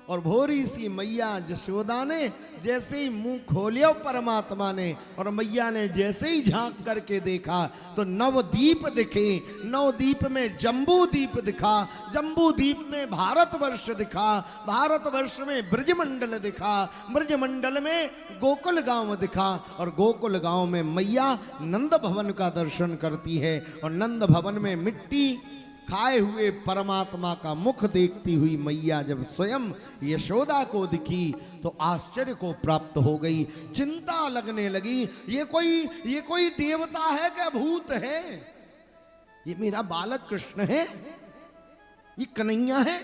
और भोरी सी मैया जशोदा ने जैसे ही मुंह खोलिया परमात्मा ने, और मैया ने जैसे ही झांक करके देखा तो नवदीप दिखे। नवदीप में जम्बू दीप दिखा, जम्बू दीप में भारतवर्ष दिखा, भारतवर्ष में ब्रजमंडल दिखा, ब्रजमंडल में गोकुल गांव दिखा, और गोकुल गांव में मैया नंद भवन का दर्शन करती है। और नंद भवन में मिट्टी खाए हुए परमात्मा का मुख देखती हुई मैया जब स्वयं यशोदा को दिखी तो आश्चर्य को प्राप्त हो गई। चिंता लगने लगी, ये कोई देवता है क्या भूत है? ये मेरा बालक कृष्ण है, ये कन्हैया है?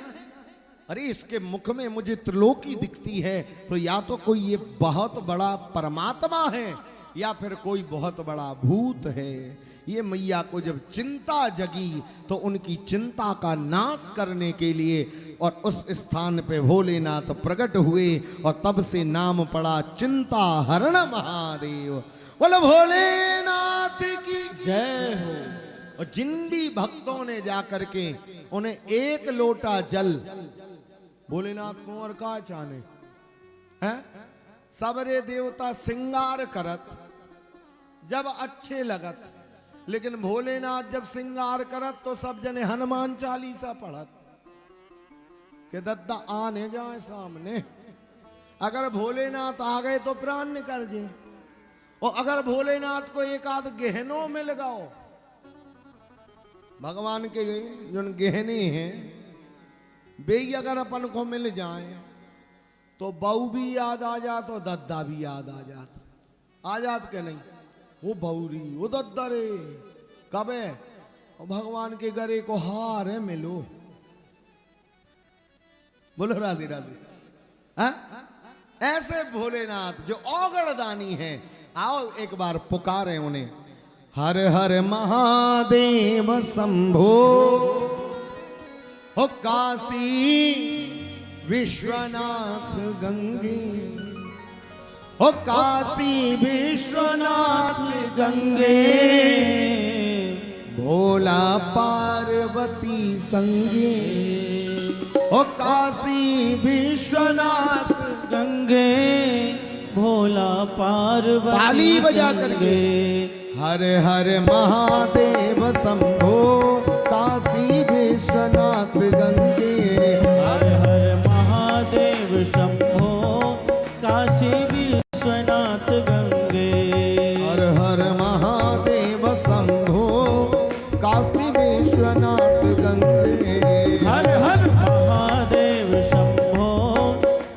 अरे इसके मुख में मुझे त्रिलोकी दिखती है, तो या तो कोई ये बहुत बड़ा परमात्मा है या फिर कोई बहुत बड़ा भूत है। ये मैया को जब चिंता जगी तो उनकी चिंता का नाश करने के लिए और उस स्थान पे भोलेनाथ प्रकट हुए, और तब से नाम पड़ा चिंता हरण महादेव। बोलो भोलेनाथ की जय हो। और जिन भी भक्तों ने जाकर के उन्हें एक लोटा जल भोलेनाथ कुंवर का चाने हैं, सबरे देवता सिंगार करत जब अच्छे लगत, लेकिन भोलेनाथ जब सिंगार करत तो सब जने हनुमान चालीसा पढ़त कि दद्दा आने जाए सामने। अगर भोलेनाथ आ गए तो प्राण निकल जाए, और अगर भोलेनाथ को एक आध गहनों में लगाओ, भगवान के जो गहने हैं वे अगर अपन को मिल जाए तो बहू भी याद आ जात और दद्दा भी याद आ जात के नहीं, वो बौरी वो दद्दा रे कब है, और भगवान के गरे को हार है मिलो। बोलो राधे राधे। हाँ? ऐसे भोलेनाथ जो औगणदानी है, आओ एक बार पुकारे उन्हें। हर हर महादेव शंभो, हो काशी विश्वनाथ गंगे, हो काशी विश्वनाथ गंगे, भोला पार्वती संगे, हो काशी विश्वनाथ गंगे, भोला पार्वती ताली बजा करके हर हर महादेव शंभो, काशी विश्वनाथ गंगे, हर हर महादेव शंभो, काशी विश्वनाथ गंगे, हर हर महादेव शंभो, काशी विश्वनाथ गंगे, हर हर महादेव शंभो,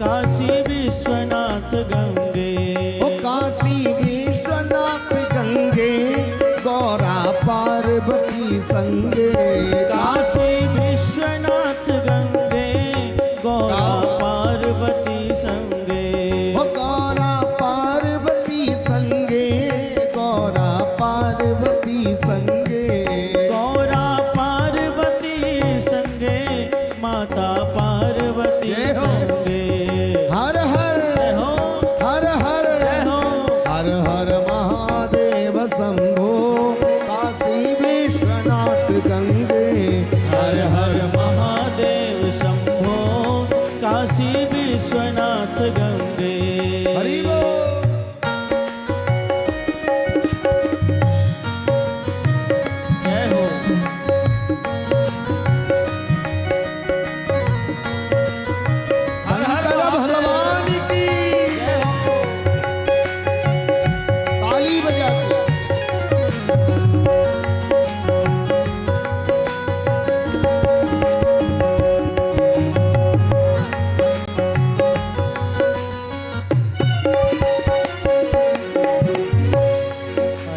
काशी विश्वनाथ गंगे, ओ काशी विश्वनाथ गंगे, गौरा पार्वती संगे, काशी विश्वनाथ गंगे, गौरा पार्वती संगे, ओ गौरा पार्वती संगे, गौरा पार्वती संगे, गौरा पार्वती संगे, माता पार्वती जय हो। संगे, हर हर जय हो, हर हर जय हो, हर हर महादेव शंभो, काशी विश्वनाथ गंगे, हर हर महादेव शंभो, काशी विश्वनाथ गंगे। हरि बोल। जय हो। हर हर शंकर भगवान की जय हो। ताली बजा के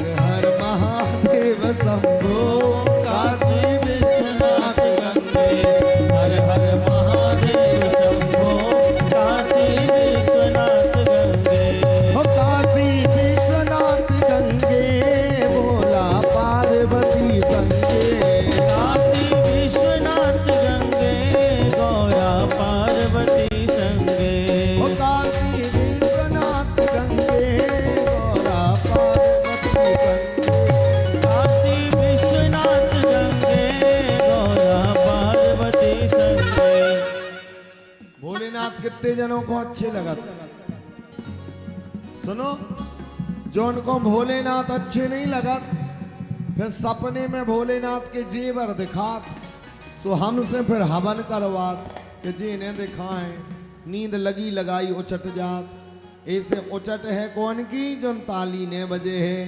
हर हर महादेव शंभो, काशी विश्वनाथ गंगे, हर हर महादेव शंभो, काशी विश्वनाथ गंगे, हो काशी विश्वनाथ गंगे, भोला पार्वती संगे, काशी विश्वनाथ गंगे, गौरा पार्वती संगे, हो काशी विश्वनाथ गंगे, गौरा पार्वती संगे, काशी विश्वनाथ गंगे, गौरा पार्वती संगे। भोलेनाथ कितने जनों को अच्छे लगा? सुनो, जो उनको भोलेनाथ अच्छे नहीं लगा, फिर सपने में भोलेनाथ के जेवर दिखात, तो हमसे फिर हवन करवात कि जी ने दिखाएं, नींद लगी लगाई उचट जात। ऐसे उचट है कौन की? जो ताली ने बजे है,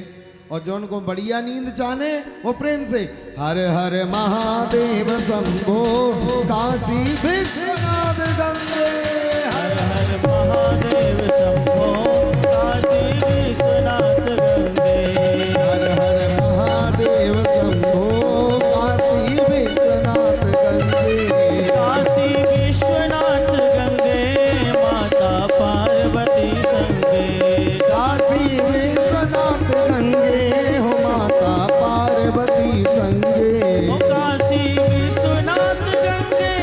और जो उनको बढ़िया नींद चाहने वो प्रेम से हर हर महादेव शंभो, काशी विश्वनाथ गंगे, हर हर महादेव शंभो, काशी विश्वनाथ गंगे, हर हर महादेव शंभो, काशी विश्वनाथ गंगे, काशी विश्वनाथ गंगे, माता पार्वती संगे, काशी विश्वनाथ गंगे, हो माता पार्वती संगे, ओ काशी विश्वनाथ गंगे,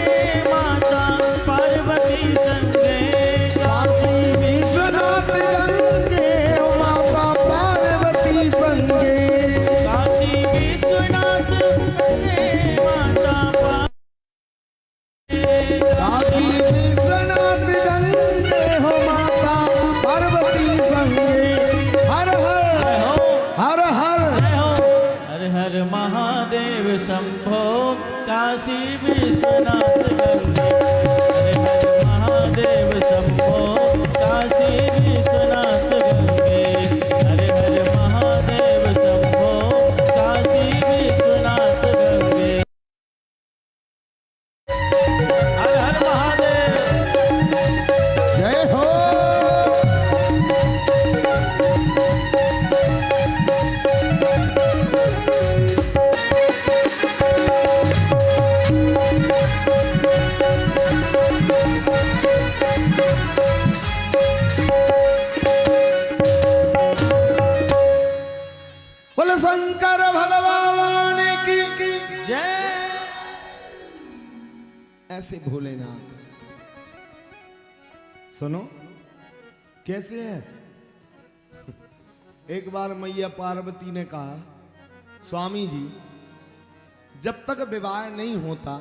माता पार्वती संगे, काशी विश्वनाथ गंगे, हो माता पार्वती संगे, काशी विश्वनाथ शंभो काशी विश्वनाथ गंगे। हर हर महादेव शंभो काशी विश्वनाथ गंगे। हर हर महादेव शंभो काशी विश्वनाथ गंगे। हर हर महादेव। जय हो। बोले शंकर भगवान की जय। ऐसे भोलेनाथ सुनो कैसे है। एक बार मैया पार्वती ने कहा स्वामी जी जब तक विवाह नहीं होता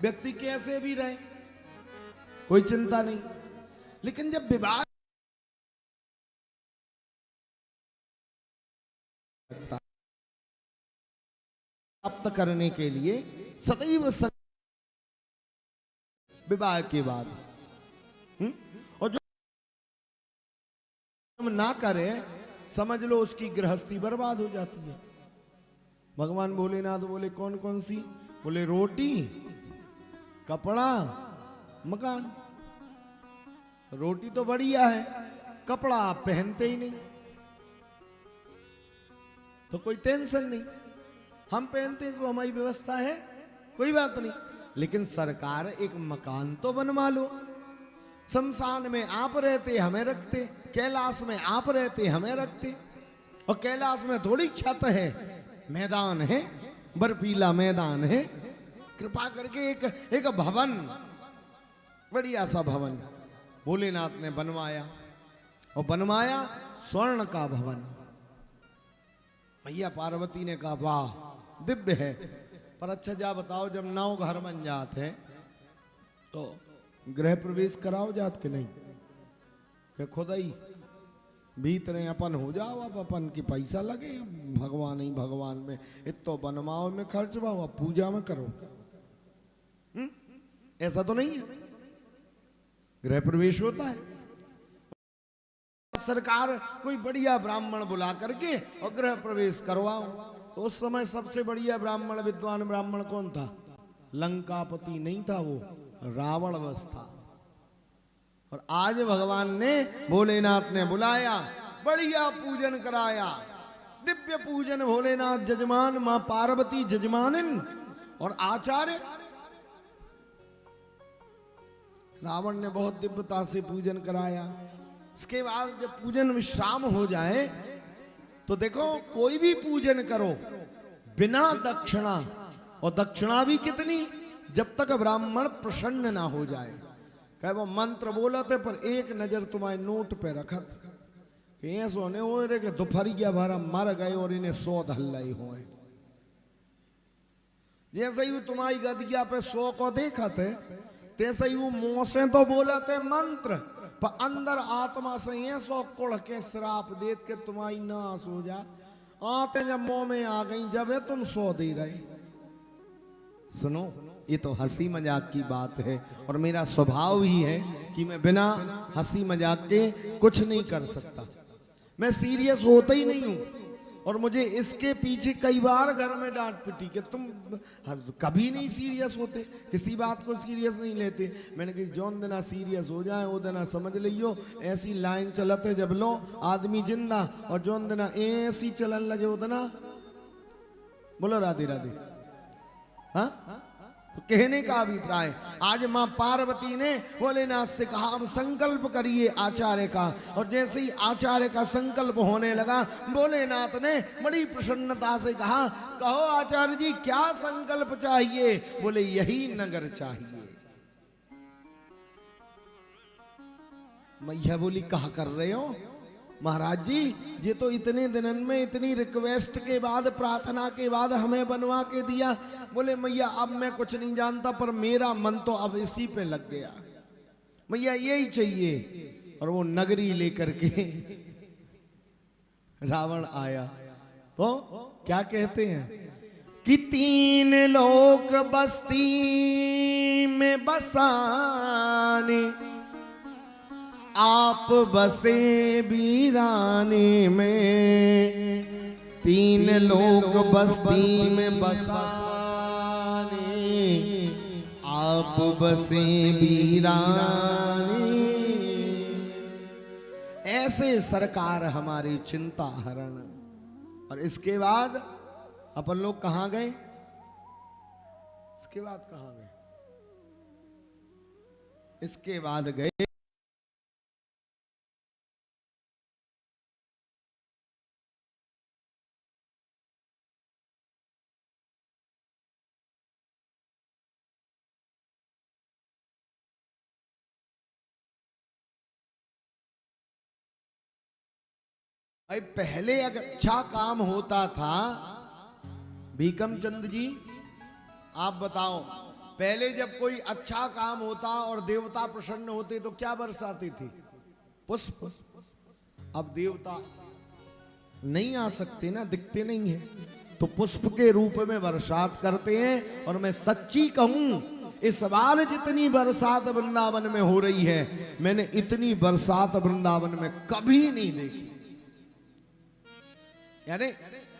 व्यक्ति कैसे भी रहे कोई चिंता नहीं, लेकिन जब विवाह प्राप्त करने के लिए सदैव विवाह के बाद और जो हम ना करें समझ लो उसकी गृहस्थी बर्बाद हो जाती है। भगवान भोलेनाथ बोले कौन कौन सी? बोले रोटी, कपड़ा, मकान। रोटी तो बढ़िया है, कपड़ा आप पहनते ही नहीं तो कोई टेंशन नहीं, हम पहनते हैं तो हमारी व्यवस्था है, कोई बात नहीं। लेकिन सरकार एक मकान तो बनवा लो। शमशान में आप रहते हमें रखते, कैलाश में आप रहते हमें रखते, और कैलाश में थोड़ी छत है, मैदान है, बर्फीला मैदान है। कृपा करके एक भवन, बढ़िया सा भवन भोलेनाथ ने बनवाया, और बनवाया स्वर्ण का भवन। मैया पार्वती ने कहा वाह दिव्य है, पर अच्छा जा बताओ जब 9 घर बन जाते हैं तो गृह प्रवेश कराओ जात के नहीं कि खुद ही भीतर अपन हो जाओ, अब अपन के पैसा लगे, भगवान ही भगवान में इतो बनवाओ में खर्च भाओ, अब पूजा में करो। ऐसा तो नहीं है, गृह प्रवेश होता है। सरकार कोई बढ़िया ब्राह्मण बुला करके और गृह प्रवेश करवाओ। तो उस समय सबसे बढ़िया ब्राह्मण, विद्वान ब्राह्मण कौन था? लंकापति नहीं था, वो रावण बस था। और आज भगवान ने, भोलेनाथ ने बुलाया, बढ़िया पूजन कराया, दिव्य पूजन। भोलेनाथ जजमान, मां पार्वती जजमानिन और आचार्य। रावण ने बहुत दिव्यता से पूजन कराया। इसके बाद जब पूजन विश्राम हो जाए तो देखो कोई भी पूजन करो बिना दक्षिणा, और दक्षिणा भी कितनी? जब तक ब्राह्मण प्रसन्न ना हो जाए। कहे वो मंत्र बोलते पर एक नजर तुम्हारे नोट पे रखत कि सोने हो रे के दोपहरिया भरा मर गए और इन्हें 100 धल्लाई हुए। जैसे ही तुम्हारी गदिया पे 100 को देखा थे, तैसे ही वो मुंह से तो बोलते मंत्र, पर अंदर आत्मा से ये 100 कुड़ के श्राप देत के तुम्हारी नाश हो जा। आते जब मुंह में आ गई, जब है तुम 100 दे रहे। सुनो ये तो हंसी मजाक की बात है, और मेरा स्वभाव ही है कि मैं बिना हंसी मजाक के कुछ नहीं कर सकता। मैं सीरियस होता ही नहीं हूं, और मुझे इसके पीछे कई बार घर में डांट पिटी कि तुम कभी नहीं सीरियस होते, किसी बात को सीरियस नहीं लेते। मैंने कहा जौन दिना सीरियस हो जाए वो दिना समझ लियो ऐसी लाइन चलते जब लो आदमी जिंदा, और जौन दिना ऐसी चलन लगे वो दिना बोलो राधे राधे। हाँ, तो कहने का अभिप्राय, आज मां पार्वती ने भोलेनाथ से कहा अब संकल्प करिए आचार्य का, और जैसे ही आचार्य का संकल्प होने लगा, भोलेनाथ ने बड़ी प्रसन्नता से कहा कहो आचार्य जी क्या संकल्प चाहिए? बोले यही नगर चाहिए। मैया बोली कहा कर रहे हो महाराज जी, ये तो इतने दिनन में इतनी रिक्वेस्ट के बाद, प्रार्थना के बाद हमें बनवा के दिया। बोले मैया अब मैं कुछ नहीं जानता, पर मेरा मन तो अब इसी पे लग गया, मैया यही चाहिए। और वो नगरी लेकर के रावण आया तो क्या कहते हैं, कि तीन लोक बस्ती में बसाने, आप बसे वीराने में। तीन लोक बस्ती में बसाने, आप बसे वीराने। ऐसे सरकार हमारी चिंता हरण। और इसके बाद अपन लोग कहां गए? इसके बाद कहां गए? इसके बाद गए भाई। पहले अगर अच्छा काम होता था, भीकम चंद जी आप बताओ, पहले जब कोई अच्छा काम होता और देवता प्रसन्न होते तो क्या बरसाती थी? पुष्प। अब देवता नहीं आ सकते ना, दिखते नहीं है, तो पुष्प के रूप में बरसात करते हैं। और मैं सच्ची कहूं, इस बार जितनी बरसात वृंदावन में हो रही है, मैंने इतनी बरसात वृंदावन में कभी नहीं देखी। यानी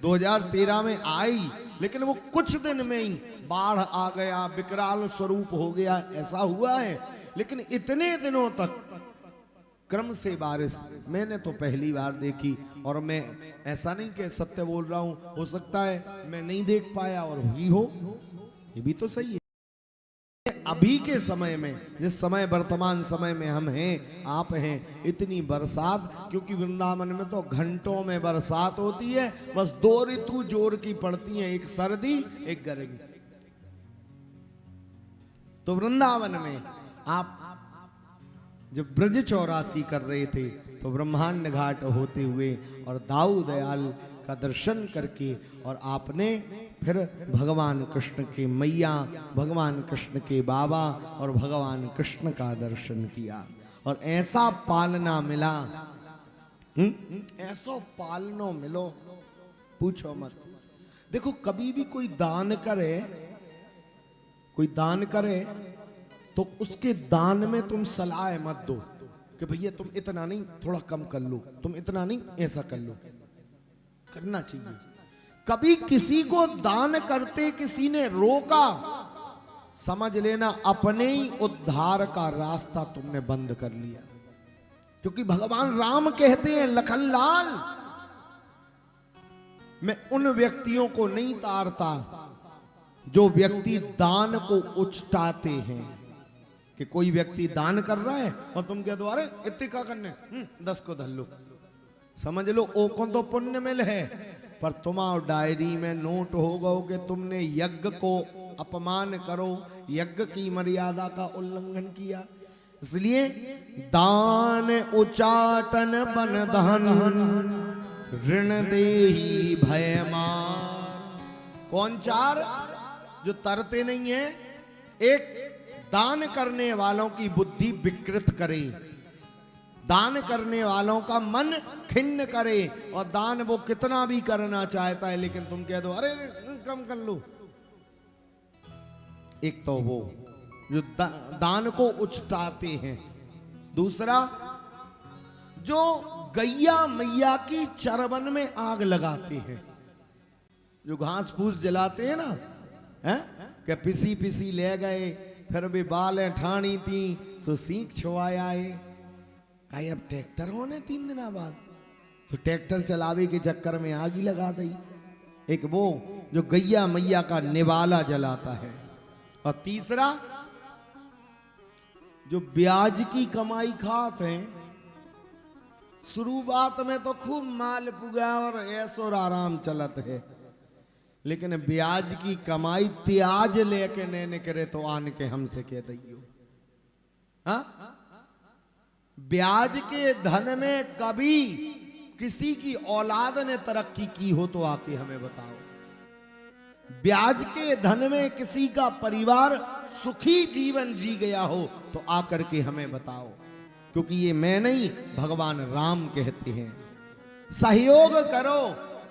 2013 में आई, लेकिन वो कुछ दिन में ही बाढ़ आ गया, विकराल स्वरूप हो गया, ऐसा हुआ है। लेकिन इतने दिनों तक क्रम से बारिश मैंने तो पहली बार देखी। और मैं ऐसा नहीं कि सत्य बोल रहा हूं, हो सकता है मैं नहीं देख पाया और हुई हो, ये भी तो सही है। अभी के समय में, जिस समय वर्तमान समय में हम हैं, आप हैं, इतनी बरसात, क्योंकि वृंदावन में तो घंटों में बरसात होती है। बस 2 ऋतु जोर की पड़ती हैं, एक सर्दी एक गर्मी। तो वृंदावन में आप जब ब्रज चौरासी कर रहे थे, तो ब्रह्मांड घाट होते हुए और दाऊ दयाल का दर्शन करके, और आपने फिर भगवान कृष्ण के मैया, भगवान कृष्ण के बाबा और भगवान कृष्ण का दर्शन किया। और ऐसा पालना मिला, ऐसो पालनो मिलो, पूछो मत। देखो, कभी भी कोई दान करे, कोई दान करे तो उसके दान में तुम सलाह मत दो कि भैया तुम इतना नहीं, थोड़ा कम कर लो, तुम इतना नहीं, ऐसा कर लो। करना चाहिए। कभी किसी को दान करते किसी ने रोका, समझ लेना अपने ही उद्धार का रास्ता तुमने बंद कर लिया। क्योंकि भगवान राम कहते हैं, लखनलाल मैं उन व्यक्तियों को नहीं तारता जो व्यक्ति दान को उचटाते हैं। कि कोई व्यक्ति दान कर रहा है और तुम क्या द्वारे इतने का करने 10 को धर लो, समझ लो ओ कौन तो पुण्य मिल है। पर तुम्हारा डायरी में नोट होगा कि तुमने यज्ञ को अपमान करो, यज्ञ की मर्यादा का उल्लंघन किया। इसलिए दान उचाटन बन दहन ऋण देही भयमार। कौन चार? जो तरते नहीं है। एक, दान करने वालों की बुद्धि विकृत करे, दान करने वालों का मन खिन्न करे। और दान वो कितना भी करना चाहता है, लेकिन तुम कह दो अरे कम कर लो। एक तो वो जो दान को उचटाते हैं। दूसरा, जो गैया मैया की चरवन में आग लगाते हैं, जो घास फूस जलाते हैं ना, हैं क्या पिसी पिसी ले गए, फिर भी बाल ठाणी थी सो सीख छुआया है। कहीं अब ट्रैक्टर होने 3 दिन बाद, तो ट्रैक्टर चलावे के चक्कर में आग ही लगा दी। एक वो जो गैया मैया का निवाला जलाता है। और तीसरा, जो ब्याज की कमाई खाते हैं। शुरुआत में तो खूब माल पुगा और ऐसो और आराम चलत है, लेकिन ब्याज की कमाई त्याज लेके ने निकले तो आन के हमसे कह दियो। हाँ, ब्याज के धन में कभी किसी की औलाद ने तरक्की की हो तो आके हमें बताओ। ब्याज के धन में किसी का परिवार सुखी जीवन जी गया हो तो आकर के हमें बताओ। क्योंकि ये मैं नहीं, भगवान राम कहते हैं, सहयोग करो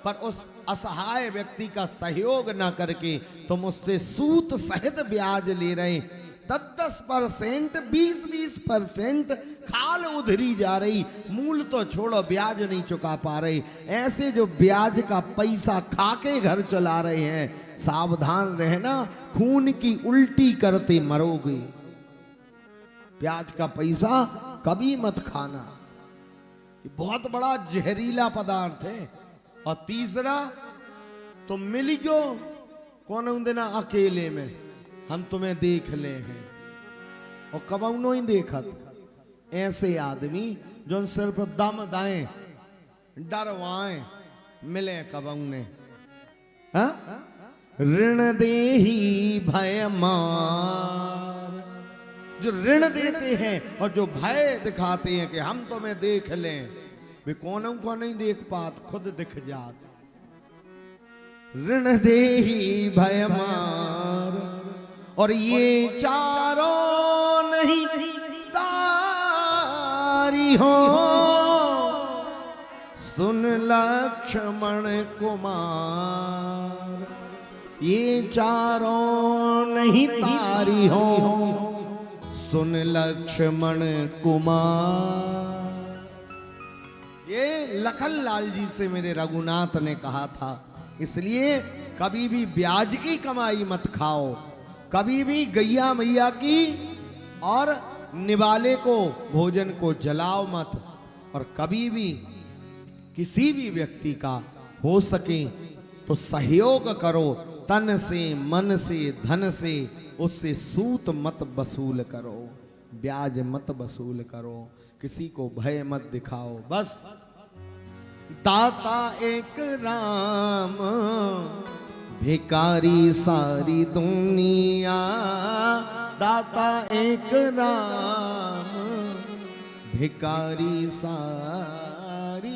पर उस असहाय व्यक्ति का सहयोग न करके तुम उससे सूत सहित ब्याज ले रहे, 10-10%, 20-20% खाल उधरी जा रही, मूल तो छोड़ो ब्याज नहीं चुका पा रहे। ऐसे जो ब्याज का पैसा खा के घर चला रहे हैं, सावधान रहना, खून की उल्टी करते मरोगे। ब्याज का पैसा कभी मत खाना, ये बहुत बड़ा जहरीला पदार्थ है। और तीसरा, तुम मिल जो कौन देना अकेले में, हम तुम्हें देख ले हैं, और कबौनो ही देखत। ऐसे आदमी जो सिर्फ दम दाएं डरवाएं, मिले कबौने। ऋण देही भय मार, जो ऋण देते हैं और जो भय दिखाते हैं कि हम तुम्हें देख लें, वे कौन को नहीं देख पात, खुद दिख जात। ऋण देही भय मार, और ये चारों नहीं तारी हो, सुन लक्ष्मण कुमार। ये चारों नहीं तारी हो, सुन लक्ष्मण कुमार। ये लखन लाल जी से मेरे रघुनाथ ने कहा था। इसलिए कभी भी ब्याज की कमाई मत खाओ, कभी भी गैया मैया की और निवाले को भोजन को जलाओ मत, और कभी भी किसी भी व्यक्ति का हो सके तो सहयोग करो, तन से, मन से, धन से, उससे सूत मत वसूल करो, ब्याज मत वसूल करो, किसी को भय मत दिखाओ। बस दाता एक राम, भिकारी सारी दुनिया। दाता एक राम, भिकारी सारी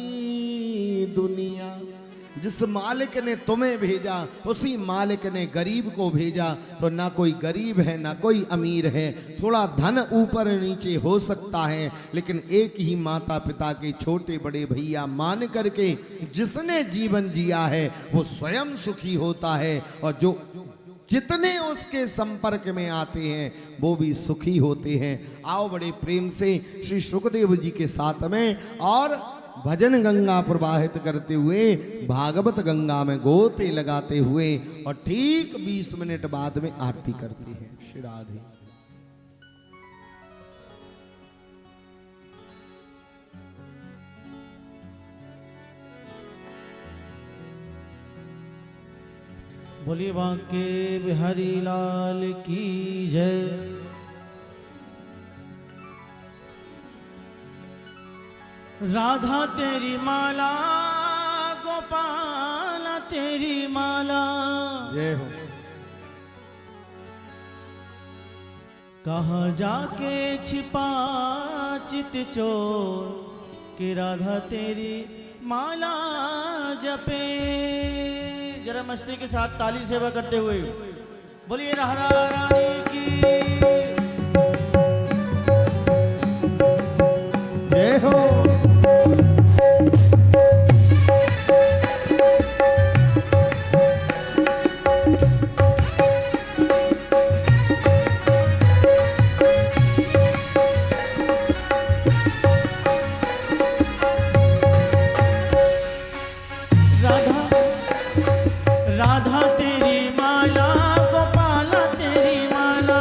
दुनिया। जिस मालिक ने तुम्हें भेजा, उसी मालिक ने गरीब को भेजा। तो ना कोई गरीब है ना कोई अमीर है, थोड़ा धन ऊपर नीचे हो सकता है, लेकिन एक ही माता पिता के छोटे बड़े भैया मान करके जिसने जीवन जिया है वो स्वयं सुखी होता है, और जो जितने उसके संपर्क में आते हैं वो भी सुखी होते हैं। आओ बड़े प्रेम से श्री शुकदेव जी के साथ में और भजन गंगा प्रवाहित करते हुए, भागवत गंगा में गोते लगाते हुए, और ठीक 20 मिनट बाद में आरती करते हैं। श्री राधे। बोलिए बांके बिहारी लाल की जय। राधा तेरी माला, गोपाल तेरी माला, जय हो। कहाँ जाके छिपा चित चोर, कि राधा तेरी माला जपे। जरा मस्ती के साथ ताली सेवा करते हुए बोलिए राधा रानी की जय हो। राधा तेरी माला, गोपाल तेरी माला,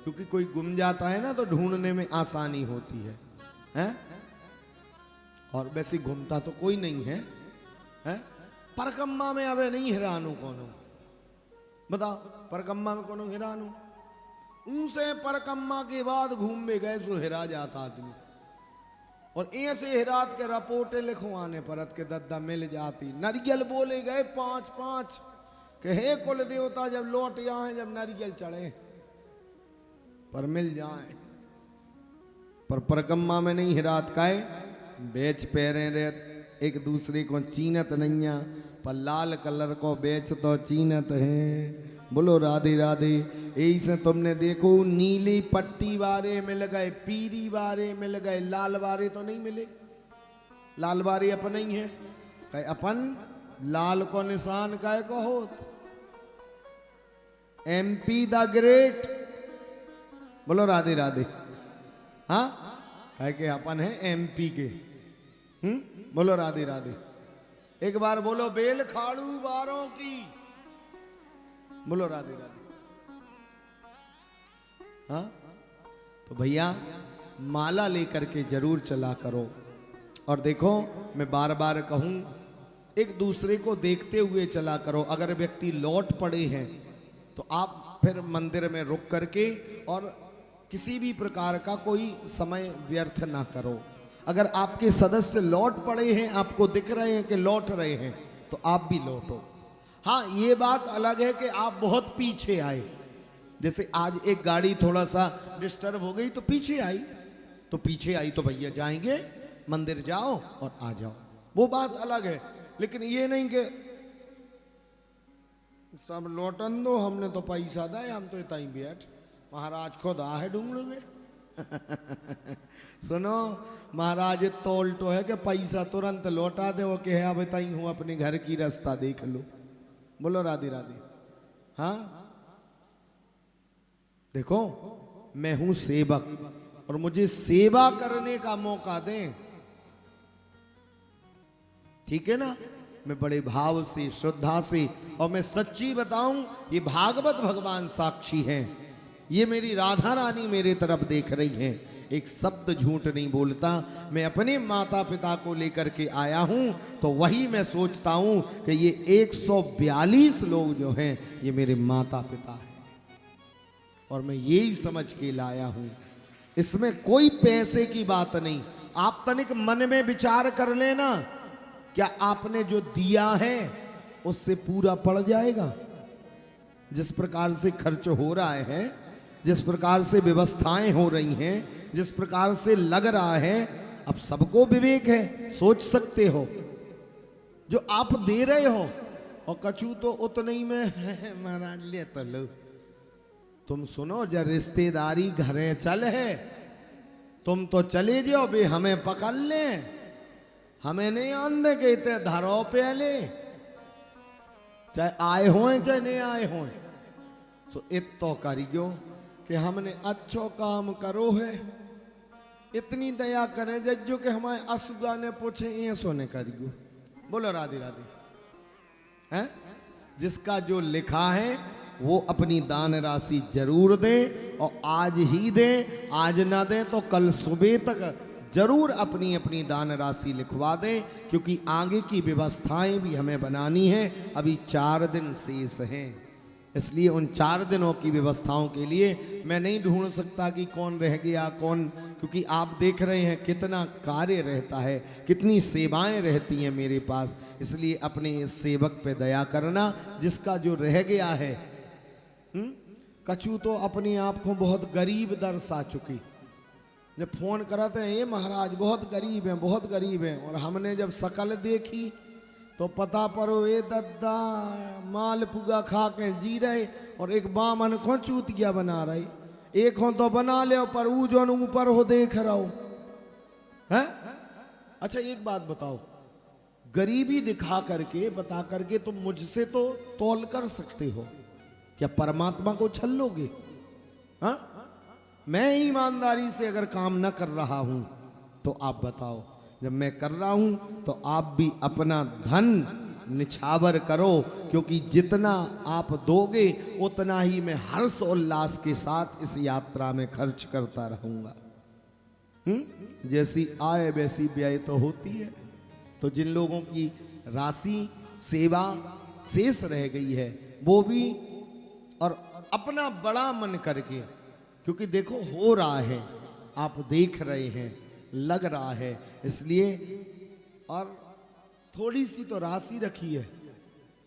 क्योंकि कोई गुम जाता है ना तो ढूंढने में आसानी होती है, हैं? और वैसे घूमता तो कोई नहीं है, हैं? परकम्मा में अबे नहीं हिरानू कोनो, बताओ परकम्मा में कोनो हिरानू? उनसे परकम्मा के बाद घूम में गए सो हिरा जाता आदमी, और ऐसे हिरात के रपोटे लिखवाने परत के दद्दा मिल जाती। नारियल बोले गए 5-5 के हे कुल देवता जब लौट आए, जब नारियल चढ़े पर मिल जाए, पर परकम्मा में नहीं हिरात काए बेच पैरे रे एक दूसरे को चीनत नहीं, पर लाल कलर को बेच तो चीनत है। बोलो राधे राधे। ऐसे तुमने देखो नीली पट्टी वारे मिल गए, पीरी वारे मिल गए, लाल वारे तो नहीं मिले। लाल वारे अपन ही है, कहे अपन लाल को निशान काय को होत, MP द ग्रेट। बोलो राधे राधे। हाँ कहे के अपन है MP के। बोलो राधे राधे। एक बार बोलो बेल खाड़ू बारों की। बोलो राधे राधे। हाँ तो भैया माला लेकर के जरूर चला करो। और देखो मैं बार बार कहूं, एक दूसरे को देखते हुए चला करो। अगर व्यक्ति लौट पड़े हैं तो आप फिर मंदिर में रुक करके और किसी भी प्रकार का कोई समय व्यर्थ ना करो। अगर आपके सदस्य लौट पड़े हैं, आपको दिख रहे हैं कि लौट रहे हैं, तो आप भी लौटो। हाँ ये बात अलग है कि आप बहुत पीछे आए, जैसे आज एक गाड़ी थोड़ा सा डिस्टर्ब हो गई तो पीछे आई, तो पीछे आई तो भैया जाएंगे मंदिर जाओ और आ जाओ, वो बात अलग है। लेकिन ये नहीं कि सब लौटन दो, हमने तो पैसा दे, हम तो इतना ही बैठ, महाराज खुद आ है डूंगड़ू में। सुनो महाराज तोलटो है कि पैसा तुरंत लौटा दे, वो कहे अब इतना ही हूं, अपने घर की रास्ता देख लो। बोलो राधे राधे। हाँ देखो मैं हूं सेवक और मुझे सेवा करने का मौका दें, ठीक है ना। मैं बड़े भाव से श्रद्धा से, और मैं सच्ची बताऊं ये भागवत भगवान साक्षी हैं, ये मेरी राधा रानी मेरे तरफ देख रही हैं, एक शब्द झूठ नहीं बोलता। मैं अपने माता पिता को लेकर के आया हूं तो वही मैं सोचता हूं कि ये 142 लोग जो हैं ये मेरे माता पिता हैं, और मैं यही समझ के लाया हूं। इसमें कोई पैसे की बात नहीं। आप तनिक मन में विचार कर लेना, क्या आपने जो दिया है उससे पूरा पड़ जाएगा? जिस प्रकार से खर्च हो रहा है, जिस प्रकार से व्यवस्थाएं हो रही हैं, जिस प्रकार से लग रहा है, अब सबको विवेक है, सोच सकते हो जो आप दे रहे हो, और कछु तो उतने ही में महाराज ले तो लो। तुम सुनो जब रिश्तेदारी घरे चल है, तुम तो चले जाओ बे, हमें पकड़ ले, हमें नहीं आंदे के इतने धरो पे ले, चाहे आए हों चाहे नहीं आए हों। तो इतो करियो कि हमने अच्छो काम करो है, इतनी दया करें जज्जो के हमारे असुगा ने पूछे ये सोने करियो। बोलो राधे राधे। हैं जिसका जो लिखा है वो अपनी दान राशि जरूर दे, और आज ही दे, आज ना दे तो कल सुबह तक जरूर अपनी अपनी दान राशि लिखवा दें, क्योंकि आगे की व्यवस्थाएं भी हमें बनानी है। अभी 4 दिन शेष हैं, इसलिए उन 4 दिनों की व्यवस्थाओं के लिए मैं नहीं ढूंढ सकता कि कौन रह गया कौन, क्योंकि आप देख रहे हैं कितना कार्य रहता है, कितनी सेवाएं रहती हैं मेरे पास। इसलिए अपने इस सेवक पे दया करना, जिसका जो रह गया है। कछु तो अपने आप को बहुत गरीब दर्शा चुकी, जब फोन कराते हैं ये महाराज बहुत गरीब हैं, बहुत गरीब हैं, और हमने जब शकल देखी तो पता पड़ो ये दद्दा माल पुगा खा के जी रहे, और एक बामन को चूतिया बना रही। एक हो तो बना ले, पर ऊ जो ऊपर हो देख रहा हो है। अच्छा एक बात बताओ, गरीबी दिखा करके बता करके तुम मुझसे तो तौल कर सकते हो, क्या परमात्मा को छल लोगे? हाँ मैं ईमानदारी से अगर काम न कर रहा हूं तो आप बताओ, जब मैं कर रहा हूं तो आप भी अपना धन निछावर करो, क्योंकि जितना आप दोगे उतना ही मैं हर्ष उल्लास के साथ इस यात्रा में खर्च करता रहूंगा। जैसी आय वैसी व्यय तो होती है। तो जिन लोगों की राशि सेवा शेष रह गई है वो भी, और अपना बड़ा मन करके, क्योंकि देखो हो रहा है, आप देख रहे हैं, लग रहा है, इसलिए, और थोड़ी सी तो राशि रखी है,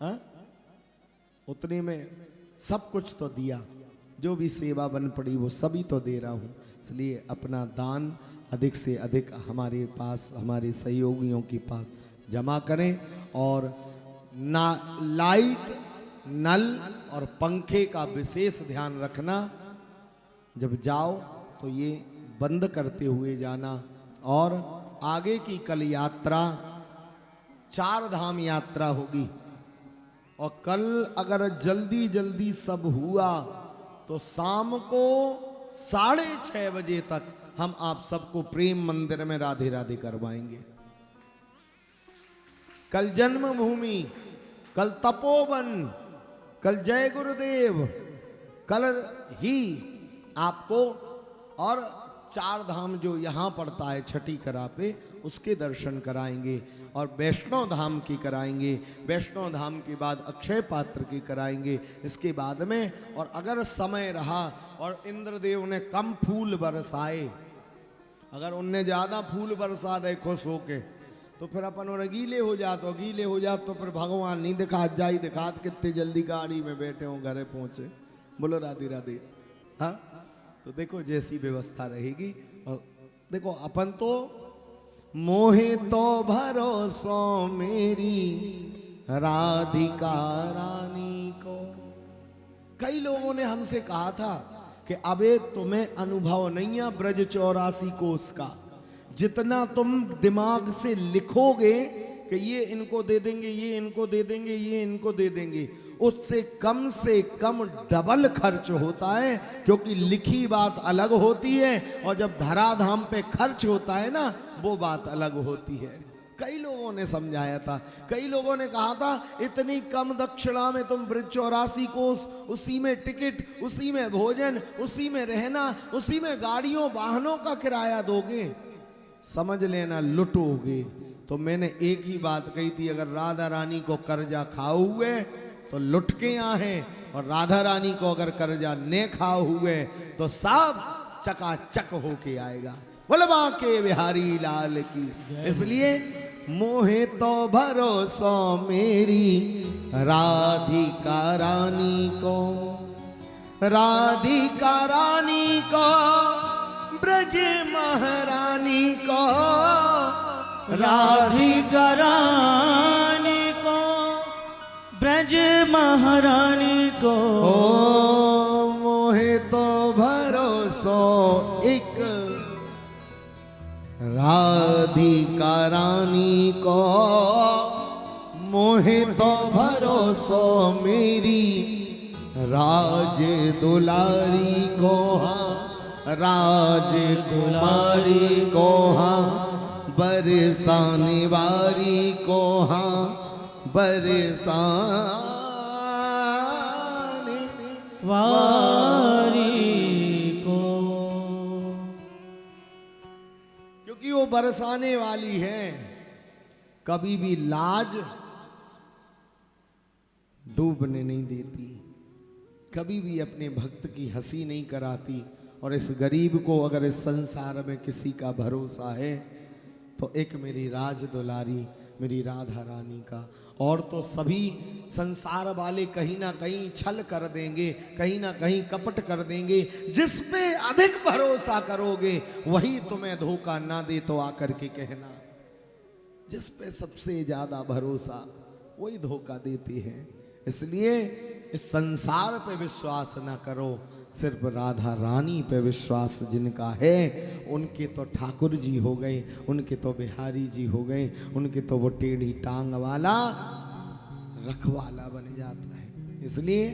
हा? उतने में सब कुछ तो दिया, जो भी सेवा बन पड़ी वो सभी तो दे रहा हूं। इसलिए अपना दान अधिक से अधिक हमारे पास, हमारे सहयोगियों के पास जमा करें, और ना लाइट, नल और पंखे का विशेष ध्यान रखना। जब जाओ तो ये बंद करते हुए जाना। और आगे की कल यात्रा 4 धाम यात्रा होगी, और कल अगर जल्दी जल्दी सब हुआ तो शाम को 6:30 बजे तक हम आप सबको प्रेम मंदिर में राधे राधे करवाएंगे। कल जन्मभूमि, कल तपोवन, कल जय गुरुदेव, कल ही आपको, और 4 धाम जो यहाँ पड़ता है छठी करा पे, उसके दर्शन कराएंगे, और वैष्णव धाम की कराएंगे। वैष्णव धाम के बाद अक्षय पात्र की कराएंगे इसके बाद में। और अगर समय रहा और इंद्रदेव ने कम फूल बरसाए, अगर उनने ज्यादा फूल बरसा दे खुश होके, तो फिर अपन और गीले हो जात, और गीले हो जात तो फिर भगवान नहीं दिखात जाई, दिखात कितने जल्दी गाड़ी में बैठे हो, घरे पहुंचे। बोलो राधे राधे। हाँ, तो देखो जैसी व्यवस्था रहेगी। और देखो अपन तो मोहे तो भरोसो मेरी राधिका रानी को। कई लोगों ने हमसे कहा था कि अबे तुम्हें अनुभव नहीं है ब्रज 84 कोस का, जितना तुम दिमाग से लिखोगे कि ये इनको दे देंगे, ये इनको दे देंगे, ये इनको दे देंगे, उससे कम डबल खर्च होता है। क्योंकि लिखी बात अलग होती है, और जब धराधाम पे खर्च होता है ना, वो बात अलग होती है। कई लोगों ने समझाया था, कई लोगों ने कहा था इतनी कम दक्षिणा में तुम ब्रज 84 कोस, उसी में टिकट, उसी में भोजन, उसी में रहना, उसी में गाड़ियों वाहनों का किराया दोगे, समझ लेना लुटोगे। तो मैंने एक ही बात कही थी, अगर राधा रानी को कर्जा खाओ हुए तो लुट के आए, और राधा रानी को अगर कर्जा ने खाओ हुए तो सब चकाचक होके आएगा। बोलबा के बिहारी लाल की। इसलिए मोहे तो भरोसा मेरी राधिका रानी को, राधिका रानी को, ब्रज महारानी को, राधिका रानी को, ब्रज महारानी को। ओ मोहे तो भरोसो एक राधिका रानी को, मोहे तो भरोसो मेरी राज दुलारी को, राजकुमारी को, बरसाने वारी को, बरसाने वारी को। क्योंकि वो बरसाने वाली है, कभी भी लाज डूबने नहीं देती, कभी भी अपने भक्त की हंसी नहीं कराती। और इस गरीब को अगर इस संसार में किसी का भरोसा है तो एक मेरी राज दुलारी, मेरी राधा रानी का। और तो सभी संसार वाले कहीं ना कहीं छल कर देंगे, कहीं ना कहीं कपट कर देंगे। जिस पे अधिक भरोसा करोगे वही तुम्हें धोखा ना दे तो आकर के कहना। जिस पे सबसे ज्यादा भरोसा वही धोखा देती है। इसलिए इस संसार पे विश्वास ना करो, सिर्फ राधा रानी पे विश्वास जिनका है उनके तो ठाकुर जी हो गए, उनके तो बिहारी जी हो गए, उनके तो वो टेढ़ी टांग वाला रखवाला बन जाता है। इसलिए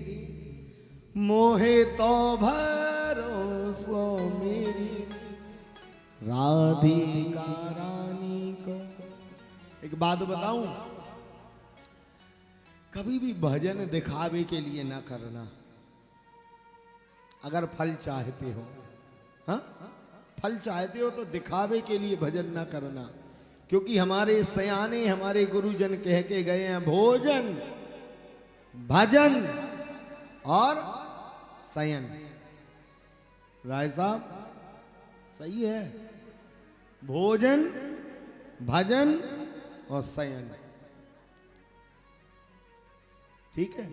मोहे तो भरोसो मेरी राधिका रानी को। एक बात बताऊं, कभी भी भजन दिखावे के लिए ना करना। अगर फल चाहते हो, हाँ, फल चाहते हो तो दिखावे के लिए भजन ना करना। क्योंकि हमारे सयाने, हमारे गुरुजन कह के गए हैं, भोजन, भजन और शयन। राय साहब सही है, भोजन, भजन और शयन, ठीक है।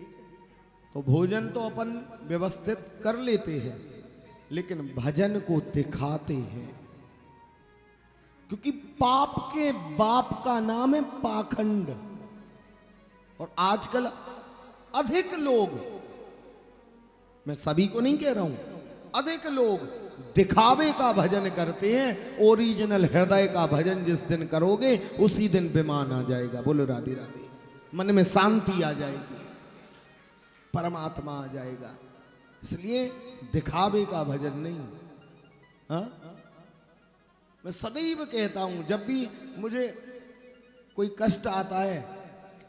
तो भोजन तो अपन व्यवस्थित कर लेते हैं, लेकिन भजन को दिखाते हैं। क्योंकि पाप के बाप का नाम है पाखंड। और आजकल अधिक लोग, मैं सभी को नहीं कह रहा हूं, अधिक लोग दिखावे का भजन करते हैं। ओरिजिनल हृदय का भजन जिस दिन करोगे उसी दिन विमान आ जाएगा। बोलो राधे राधे। मन में शांति आ जाएगी, परमात्मा आ जाएगा। इसलिए दिखावे का भजन नहीं। हाँ, मैं सदैव कहता हूं, जब भी मुझे कोई कष्ट आता है,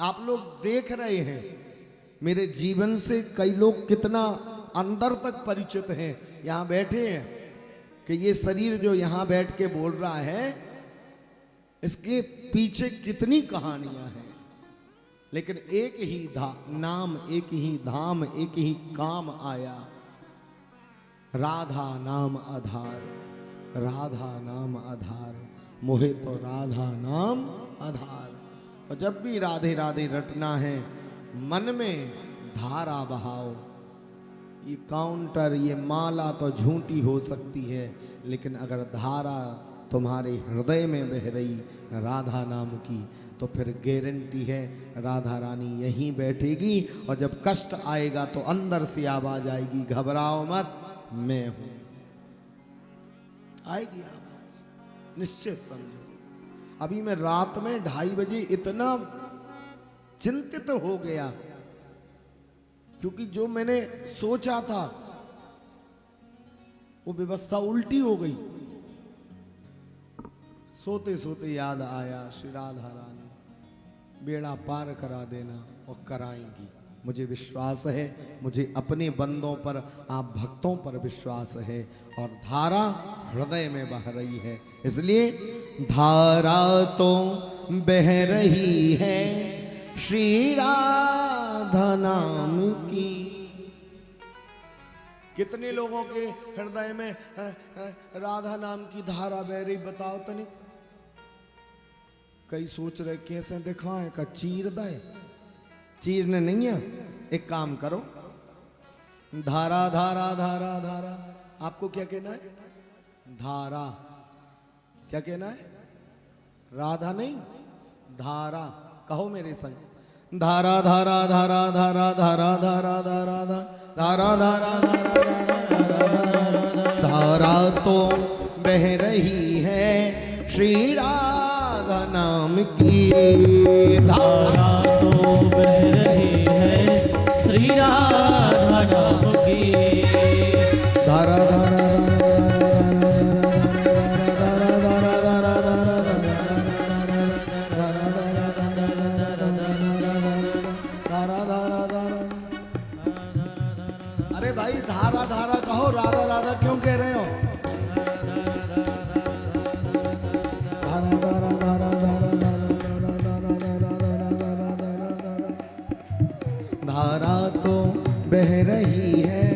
आप लोग देख रहे हैं मेरे जीवन से कई लोग कितना अंदर तक परिचित हैं, यहां बैठे हैं, कि ये शरीर जो यहां बैठ के बोल रहा है, इसके पीछे कितनी कहानियां हैं। लेकिन एक ही नाम, एक ही धाम, एक ही काम आया, राधा नाम आधार, राधा नाम आधार, मोहे तो राधा नाम आधार। और जब भी राधे राधे रटना है, मन में धारा बहाओ। ये काउंटर, ये माला तो झूठी हो सकती है, लेकिन अगर धारा तुम्हारे हृदय में बह रही राधा नाम की, तो फिर गारंटी है राधा रानी यहीं बैठेगी। और जब कष्ट आएगा तो अंदर से आवाज आएगी, घबराओ मत, मैं हूं। आएगी आवाज, निश्चित समझो। अभी मैं रात में 2:30 बजे इतना चिंतित हो गया, क्योंकि जो मैंने सोचा था वो व्यवस्था उल्टी हो गई। सोते सोते याद आया, श्री राधा रानी बेड़ा पार करा देना, और कराएंगी। मुझे विश्वास है, मुझे अपने बंदों पर, आप भक्तों पर विश्वास है। और धारा हृदय में बह रही है, इसलिए धारा तो बह रही है श्री राधा नाम की। कितने लोगों के हृदय में राधा नाम की धारा बह रही, बताओ तनिक। कई सोच रहे कैसे दिखाएं, का चीर दे, चीरने नहीं है। एक काम करो, धारा धारा धारा धारा, आपको क्या कहना है? धारा। क्या कहना है? राधा नहीं, धारा। कहो मेरे संग, धारा धारा धारा धारा धारा धारा धारा धारा धारा धारा धारा तो बह रही है श्री राधा नाम की। धारा तो बह रही है श्री राधा नाम की। धारा धारा अरे भाई धारा धारा कहो, राधा राधा क्यों कह रहे हो? धारा तो बह रही है